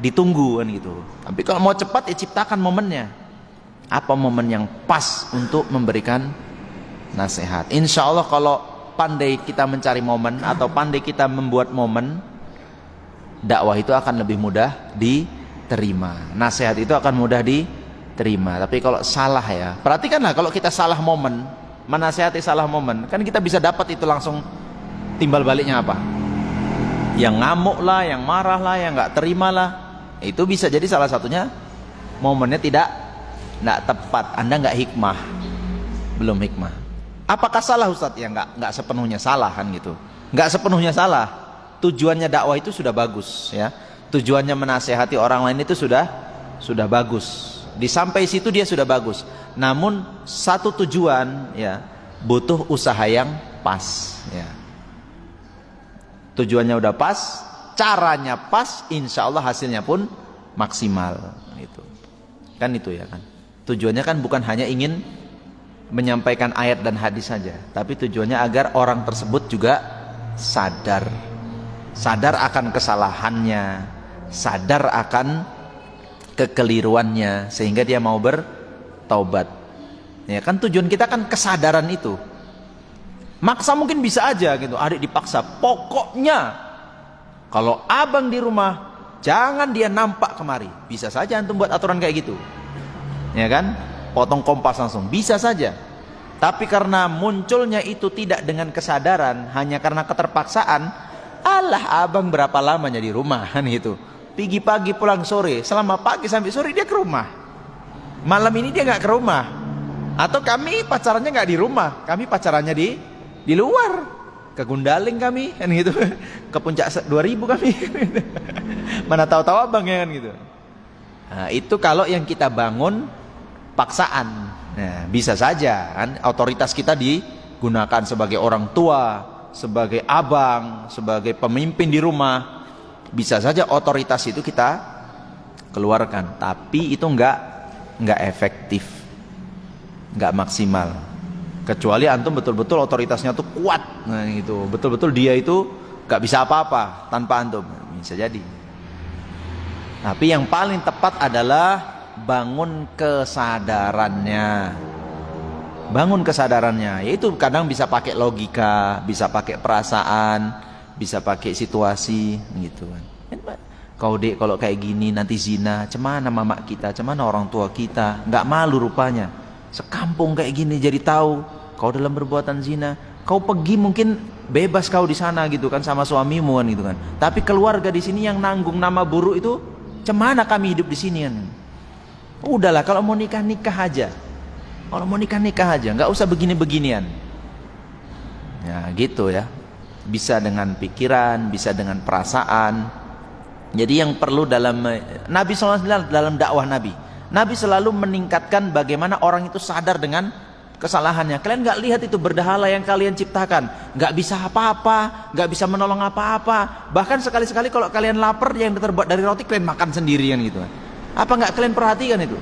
ditunggu kan gitu. Tapi kalau mau cepat ya ciptakan momennya. Apa momen yang pas untuk memberikan nasihat. Insya Allah kalau pandai kita mencari momen atau pandai kita membuat momen, dakwah itu akan lebih mudah diterima. Nasihat itu akan mudah diterima. Tapi kalau salah ya, perhatikanlah kalau kita salah momen, menasihati salah momen, kan kita bisa dapat itu langsung timbal baliknya apa? Yang ngamuk lah, yang marah lah, yang nggak terima lah. Itu bisa jadi salah satunya momennya tidak tepat. Anda nggak hikmah, belum hikmah. Apakah salah Ustadz? Ya nggak sepenuhnya salah kan gitu. Nggak sepenuhnya salah. Tujuannya dakwah itu sudah bagus ya. Tujuannya menasehati orang lain itu sudah bagus. Di sampai situ dia sudah bagus. Namun satu tujuan ya, butuh usaha yang pas ya. Tujuannya udah pas, caranya pas, insya Allah hasilnya pun maksimal gitu. Kan itu ya kan. Tujuannya kan bukan hanya ingin menyampaikan ayat dan hadis saja, tapi tujuannya agar orang tersebut juga sadar akan kesalahannya, sadar akan kekeliruannya, sehingga dia mau bertaubat. Ya kan tujuan kita kan kesadaran itu. Maksa mungkin bisa aja gitu, adik dipaksa. Pokoknya kalau abang di rumah jangan dia nampak kemari. Bisa saja antum buat aturan kayak gitu. Ya kan? Potong kompas langsung. Bisa saja. Tapi karena munculnya itu tidak dengan kesadaran, hanya karena keterpaksaan, alah abang berapa lamanya di rumah kan gitu. Pergi pagi pulang sore, selama pagi sampai sore dia ke rumah. Malam ini dia nggak ke rumah. Atau kami pacarannya nggak di rumah, kami pacarannya di luar, ke Gundaling kami kan gitu, ke Puncak 2000 kami. Mana tahu-tahu abang ya kan gitu. Nah, itu kalau yang kita bangun paksaan. Nah, bisa saja kan otoritas kita digunakan sebagai orang tua, sebagai abang, sebagai pemimpin di rumah. Bisa saja otoritas itu kita keluarkan, tapi itu enggak efektif, enggak maksimal. Kecuali antum betul-betul otoritasnya tuh kuat, nah gitu, betul-betul dia itu gak bisa apa-apa tanpa antum, bisa jadi. Tapi yang paling tepat adalah bangun kesadarannya, yaitu kadang bisa pakai logika, bisa pakai perasaan, bisa pakai situasi, gitu kan. Kau dek kalau kayak gini nanti zina, cemana mama kita, cemana orang tua kita, nggak malu rupanya. Sekampung kayak gini jadi tahu kau dalam perbuatan zina, kau pergi mungkin bebas kau di sana gitu kan sama suamimu kan gitu kan. Tapi keluarga di sini yang nanggung nama buruk itu, cemana kami hidup di sini kan. Udahlah kalau mau nikah aja. Kalau mau nikah aja, nggak usah begini-beginian. Ya gitu ya. Bisa dengan pikiran, bisa dengan perasaan. Jadi yang perlu dalam Nabi SAW dalam dakwah Nabi selalu meningkatkan bagaimana orang itu sadar dengan kesalahannya. Kalian nggak lihat itu berhala yang kalian ciptakan, nggak bisa apa-apa, nggak bisa menolong apa-apa. Bahkan sekali-sekali kalau kalian lapar yang terbuat dari roti kalian makan sendirian gitu. Apa nggak kalian perhatikan itu?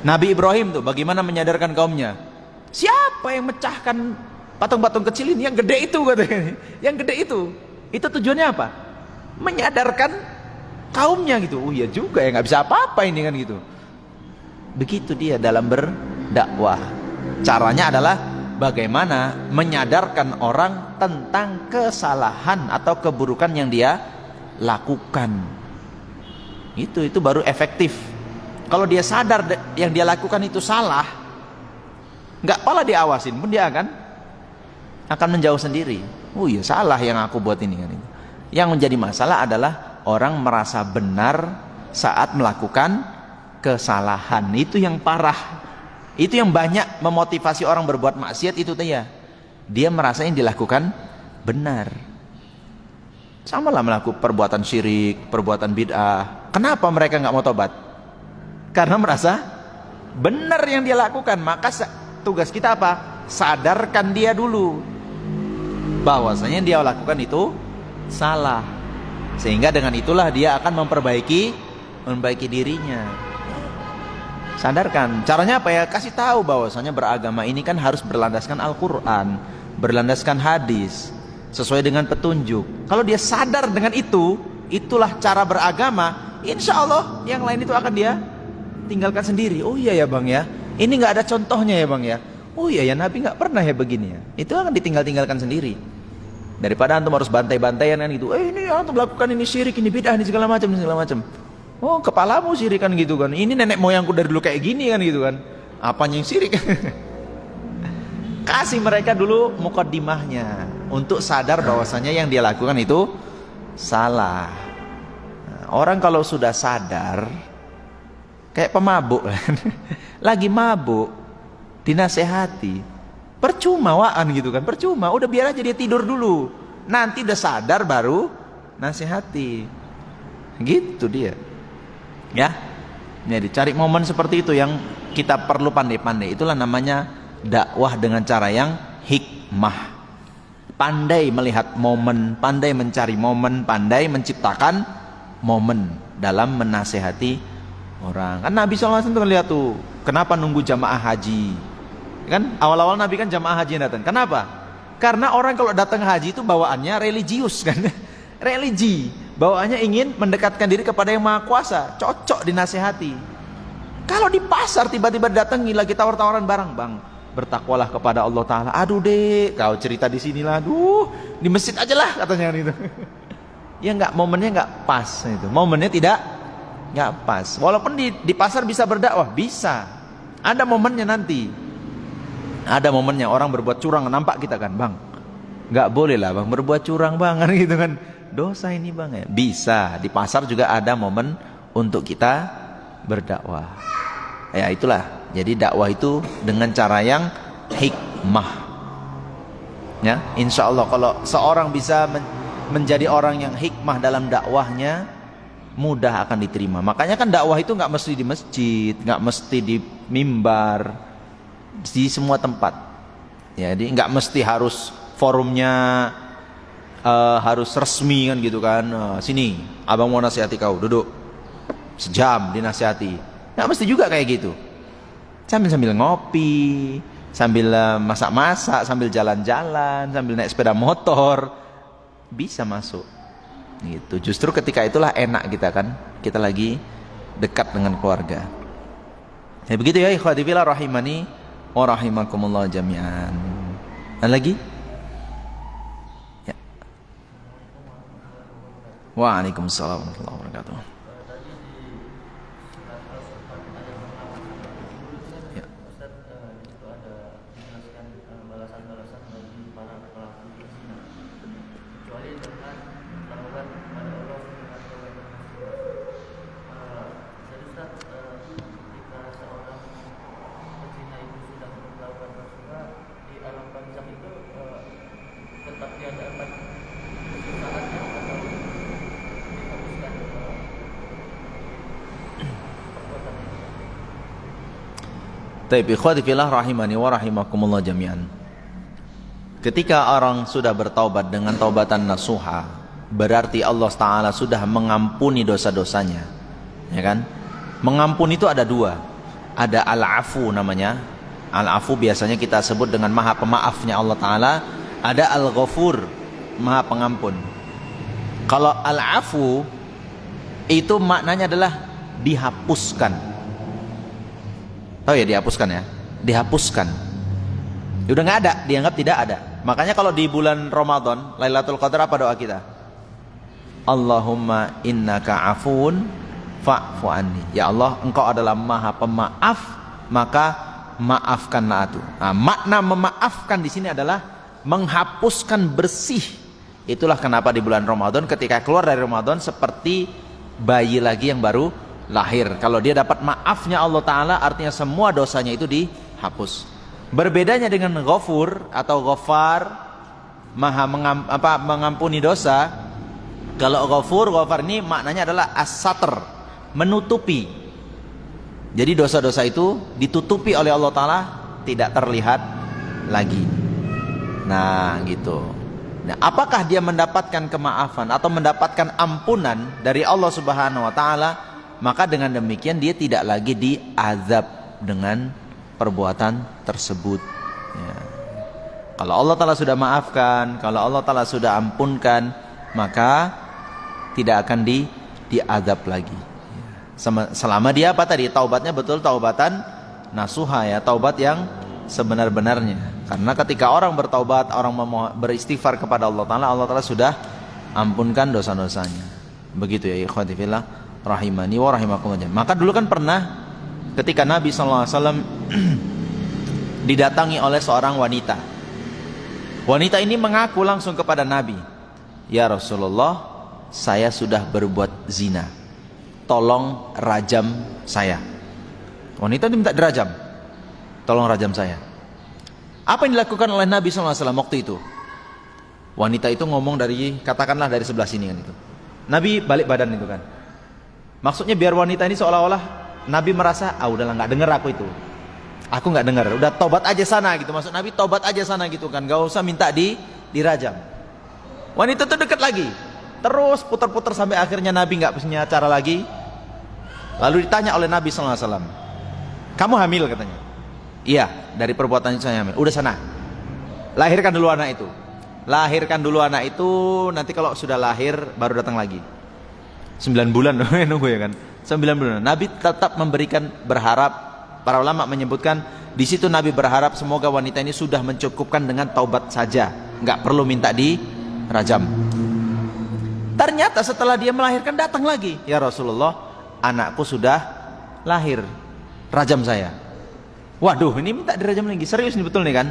Nabi Ibrahim tuh bagaimana menyadarkan kaumnya? Siapa yang mecahkan patung-patung kecil ini? Yang gede itu katanya. Yang gede itu tujuannya apa? Menyadarkan kaumnya gitu. Oh iya juga ya, nggak bisa apa-apa ini kan gitu. Begitu dia dalam berdakwah. Caranya adalah bagaimana menyadarkan orang tentang kesalahan atau keburukan yang dia lakukan. Itu baru efektif. Kalau dia sadar yang dia lakukan itu salah, nggak pala diawasin pun dia akan menjauh sendiri. Oh iya salah yang aku buat ini kan. Yang menjadi masalah adalah orang merasa benar saat melakukan kesalahan. Itu yang parah. Itu yang banyak memotivasi orang berbuat maksiat itu ya. Dia merasa yang dilakukan benar. Sama lah melakukan perbuatan syirik, perbuatan bid'ah. Kenapa mereka nggak mau tobat? Karena merasa benar yang dia lakukan. Maka tugas kita apa? Sadarkan dia dulu bahwasanya dia lakukan itu salah. Sehingga dengan itulah dia akan memperbaiki dirinya. Sadarkan. Caranya apa ya? Kasih tahu bahwasanya beragama ini kan harus berlandaskan Al-Qur'an, berlandaskan hadis, sesuai dengan petunjuk. Kalau dia sadar dengan itu, itulah cara beragama, insya Allah yang lain itu akan dia tinggalkan sendiri. Oh iya ya bang ya, ini nggak ada contohnya ya bang ya. Oh iya ya, Nabi nggak pernah ya begini ya. Itu akan ditinggalkan sendiri. Daripada antum harus bantai-bantaian kan gitu. Ini antum lakukan ini syirik, ini bid'ah, ini segala macam. Oh kepalamu syirik kan gitu kan. Ini nenek moyangku dari dulu kayak gini kan gitu kan. Apanya yang syirik? Kasih mereka dulu mukaddimahnya untuk sadar bahwasanya yang dia lakukan itu salah. Orang kalau sudah sadar, kayak pemabuk lagi mabuk, dinasehati, percuma waan gitu kan, percuma, udah biar aja dia tidur dulu, nanti udah sadar baru nasihati, gitu dia. Ya, jadi cari momen seperti itu yang kita perlu pandai-pandai. Itulah namanya dakwah dengan cara yang hikmah. Pandai melihat momen, pandai mencari momen, pandai menciptakan momen dalam menasehati orang. Kan Nabi SAW itu lihat tuh, kenapa nunggu jamaah haji? Kan awal-awal Nabi kan jamaah haji yang datang. Kenapa? Karena orang kalau datang haji itu bawaannya religius kan. Religi, bawaannya ingin mendekatkan diri kepada yang Maha Kuasa. Cocok dinasehati. Kalau di pasar tiba-tiba datangi lagi tawar-tawaran barang, bang, bertakwalah kepada Allah Ta'ala. Aduh dek, kau cerita di sinilah. Aduh, di masjid aja lah katanya gitu. Ya enggak, momennya enggak pas itu. Momennya enggak pas. Walaupun di pasar bisa berdakwah, bisa. Ada momennya nanti. Ada momennya orang berbuat curang, nampak kita kan, bang. Enggak boleh lah bang berbuat curang bang, kan gitu kan. Dosa ini bang ya. Bisa. Di pasar juga ada momen untuk kita berdakwah. Ya itulah. Jadi dakwah itu dengan cara yang hikmah. Ya, insya Allah kalau seorang bisa menjadi orang yang hikmah dalam dakwahnya, mudah akan diterima. Makanya kan dakwah itu nggak mesti di masjid, nggak mesti di mimbar, di semua tempat. Jadi nggak mesti harus forumnya harus resmi kan gitu kan. Sini, abang mau nasihati kau, duduk sejam dinasihati. Nggak mesti juga kayak gitu. Sambil ngopi, sambil masak-masak, sambil jalan-jalan, sambil naik sepeda motor, bisa masuk. Gitu. Justru ketika itulah enak kita kan, kita lagi dekat dengan keluarga. Ya begitu ya ikhwati fillah rahimani wa rahimakumullah jami'an. Ada lagi? Ya. Waalaikumsalam warahmatullahi wabarakatuh. Taib ikhwati fillah rahimani wa rahimakumullah jami'an. Ketika orang sudah bertaubat dengan taubatan nasuha, berarti Allah Ta'ala sudah mengampuni dosa-dosanya. Ya kan? Mengampuni itu ada dua. Ada al-afu namanya. Al-afu biasanya kita sebut dengan maha pemaafnya Allah Ta'ala. Ada al-ghafur, maha pengampun. Kalau al-afu itu maknanya adalah dihapuskan. Oh ya, dihapuskan ya. Dihapuskan. Udah nggak ada, dianggap tidak ada. Makanya kalau di bulan Ramadan, Lailatul Qadar, apa doa kita? Allahumma innaka afuun fa'fu anni. Ya Allah, engkau adalah maha pemaaf, maka maafkanlah aku. Nah, makna memaafkan di sini adalah menghapuskan bersih. Itulah kenapa di bulan Ramadan ketika keluar dari Ramadan seperti bayi lagi yang baru lahir. Kalau dia dapat maafnya Allah Ta'ala, artinya semua dosanya itu dihapus. Berbedanya dengan ghafur atau ghafar, maha mengampuni dosa. Kalau ghafur ini maknanya adalah as-satr, menutupi. Jadi dosa-dosa itu ditutupi oleh Allah Ta'ala, tidak terlihat lagi. Nah gitu. Nah, apakah dia mendapatkan kemaafan atau mendapatkan ampunan dari Allah Subhanahu wa Ta'ala? Maka dengan demikian dia tidak lagi diazab dengan perbuatan tersebut ya. Kalau Allah Ta'ala sudah maafkan, kalau Allah Ta'ala sudah ampunkan, maka tidak akan diazab lagi selama dia apa tadi? Taubatnya betul taubatan nasuha ya, taubat yang sebenar-benarnya. Karena ketika orang bertaubat, orang beristighfar kepada Allah Ta'ala sudah ampunkan dosa-dosanya. Begitu ya ikhwati fillah rahimani wa rahimakumullah. Maka dulu kan pernah ketika Nabi SAW didatangi oleh seorang wanita. Wanita ini mengaku langsung kepada Nabi, "Ya Rasulullah, saya sudah berbuat zina. Tolong rajam saya." Wanita itu minta dirajam. Tolong rajam saya. Apa yang dilakukan oleh Nabi SAW waktu itu? Wanita itu ngomong katakanlah dari sebelah sini kan itu. Nabi balik badan itu kan. Maksudnya biar wanita ini seolah-olah Nabi merasa, udahlah nggak dengar aku itu. Aku nggak dengar. Udah tobat aja sana gitu. Maksud Nabi tobat aja sana gitu kan. Gak usah minta dirajam. Wanita itu dekat lagi. Terus putar-putar sampai akhirnya Nabi nggak punya cara lagi. Lalu ditanya oleh Nabi SAW, "Kamu hamil?" katanya. "Iya, dari perbuatan itu saya hamil." "Udah sana, lahirkan dulu anak itu. Lahirkan dulu anak itu, nanti kalau sudah lahir baru datang lagi." 9 bulan nunggu ya kan. 9 bulan. Nabi tetap berharap. Para ulama menyebutkan di situ Nabi berharap semoga wanita ini sudah mencukupkan dengan taubat saja, nggak perlu minta dirajam. Ternyata setelah dia melahirkan datang lagi, "Ya Rasulullah, anakku sudah lahir, rajam saya." Waduh, ini minta dirajam lagi. Serius nih, betul nih kan?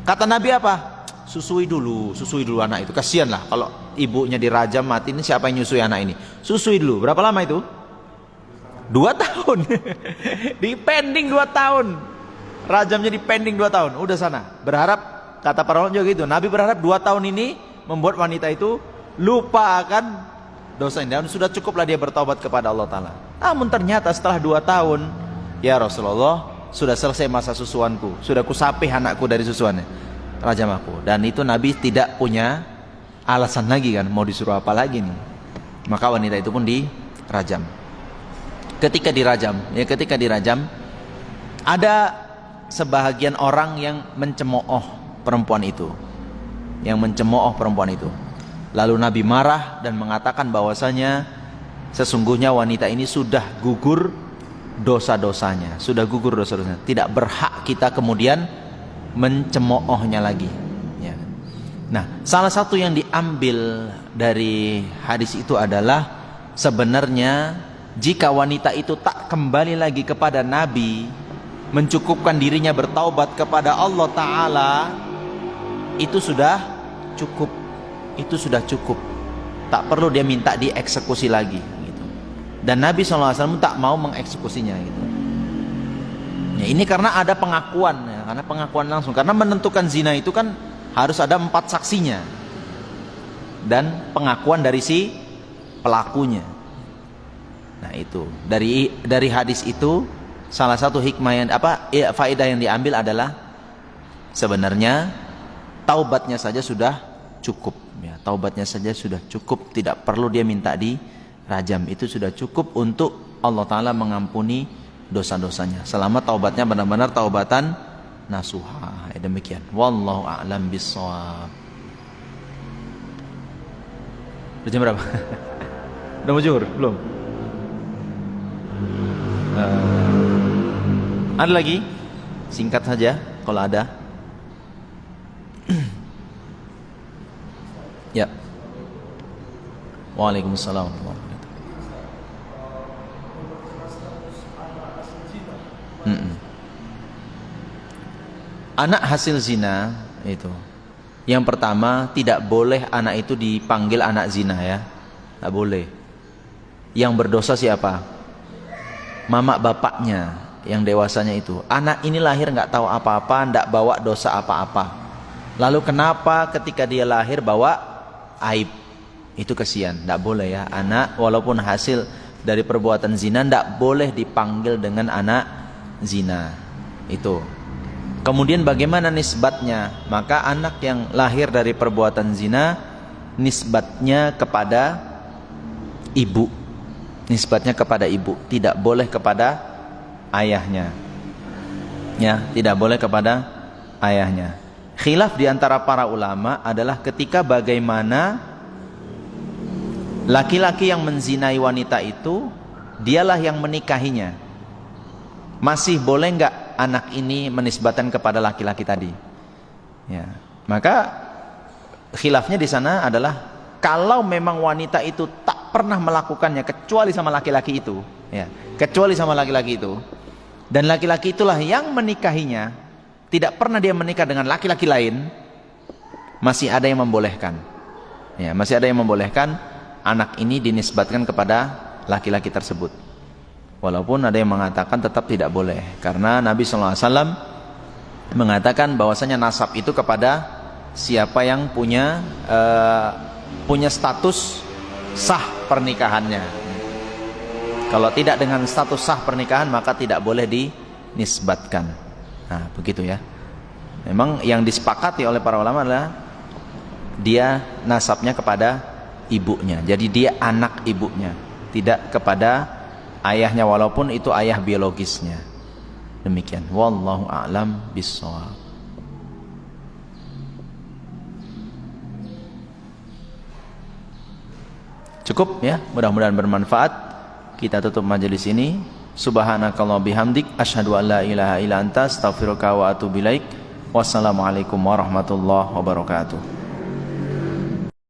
Kata Nabi apa? Susui dulu anak itu. Kasihan lah kalau ibunya dirajam mati, ini siapa yang nyusui anak ini? Susui dulu. Berapa lama itu? 2 tahun. Di pending 2 tahun. Rajamnya di pending 2 tahun. Udah sana. Berharap, kata para ulama juga gitu, Nabi berharap 2 tahun ini membuat wanita itu lupa akan dosa ini, dan sudah cukuplah dia bertaubat kepada Allah Ta'ala. Namun ternyata setelah 2 tahun, "Ya Rasulullah, sudah selesai masa susuanku, sudah kusapih anakku dari susuannya, rajam aku." Dan itu Nabi tidak punya alasan lagi kan, mau disuruh apa lagi nih. Maka wanita itu pun dirajam. Ketika dirajam, ada sebahagian orang yang mencemooh perempuan itu, Lalu Nabi marah dan mengatakan bahwasanya sesungguhnya wanita ini sudah gugur dosa-dosanya, tidak berhak kita kemudian mencemoohnya lagi ya. Nah, salah satu yang diambil dari hadis itu adalah sebenarnya jika wanita itu tak kembali lagi kepada Nabi, mencukupkan dirinya bertaubat kepada Allah Ta'ala, itu sudah cukup. Tak perlu dia minta dieksekusi lagi gitu. Dan Nabi SAW tak mau mengeksekusinya gitu. Ya, ini karena ada pengakuan ya, karena pengakuan langsung. Karena menentukan zina itu kan harus ada 4 saksinya dan pengakuan dari si pelakunya. Nah itu dari hadis itu salah satu hikmah yang faedah yang diambil adalah sebenarnya taubatnya saja sudah cukup ya, tidak perlu dia minta dirajam, itu sudah cukup untuk Allah Ta'ala mengampuni dosa-dosanya selama taubatnya benar-benar taubatan nasuha. Demikian, wallahu a'lam bissawab. Udah jam berapa? Udah mau zuhur? Belum? Ada lagi? Singkat saja kalau ada. Ya. Waalaikumsalam. Anak hasil zina itu, yang pertama tidak boleh anak itu dipanggil anak zina ya, tidak boleh. Yang berdosa siapa? Mama bapaknya yang dewasanya itu. Anak ini lahir nggak tahu apa-apa, nggak bawa dosa apa-apa. Lalu kenapa ketika dia lahir bawa aib? Itu kesian, nggak boleh ya. Anak walaupun hasil dari perbuatan zina tidak boleh dipanggil dengan anak zina. Itu. Kemudian bagaimana nisbatnya? Maka anak yang lahir dari perbuatan zina nisbatnya kepada ibu. Nisbatnya kepada ibu, tidak boleh kepada ayahnya. Ya, tidak boleh kepada ayahnya. Khilaf di antara para ulama adalah ketika bagaimana laki-laki yang menzinai wanita itu dialah yang menikahinya. Masih boleh enggak anak ini menisbatkan kepada laki-laki tadi? Ya. Maka khilafnya di sana adalah kalau memang wanita itu tak pernah melakukannya kecuali sama laki-laki itu, ya, kecuali sama laki-laki itu, dan laki-laki itulah yang menikahinya, tidak pernah dia menikah dengan laki-laki lain, masih ada yang membolehkan. Ya, masih ada yang membolehkan anak ini dinisbatkan kepada laki-laki tersebut. Walaupun ada yang mengatakan tetap tidak boleh, karena Nabi SAW mengatakan bahwasanya nasab itu kepada siapa yang punya status sah pernikahannya. Kalau tidak dengan status sah pernikahan, maka tidak boleh dinisbatkan. Nah, begitu ya. Memang yang disepakati oleh para ulama adalah dia nasabnya kepada ibunya. Jadi dia anak ibunya, tidak kepada ayahnya walaupun itu ayah biologisnya. Demikian. Wallahu a'lam bishawab. Cukup ya, mudah-mudahan bermanfaat. Kita tutup majelis ini. Subhanakallah bihamdik, asyhadu an la ilaha illa anta, astaghfiruka wa atubu ilaik. Wassalamualaikum warahmatullahi wabarakatuh.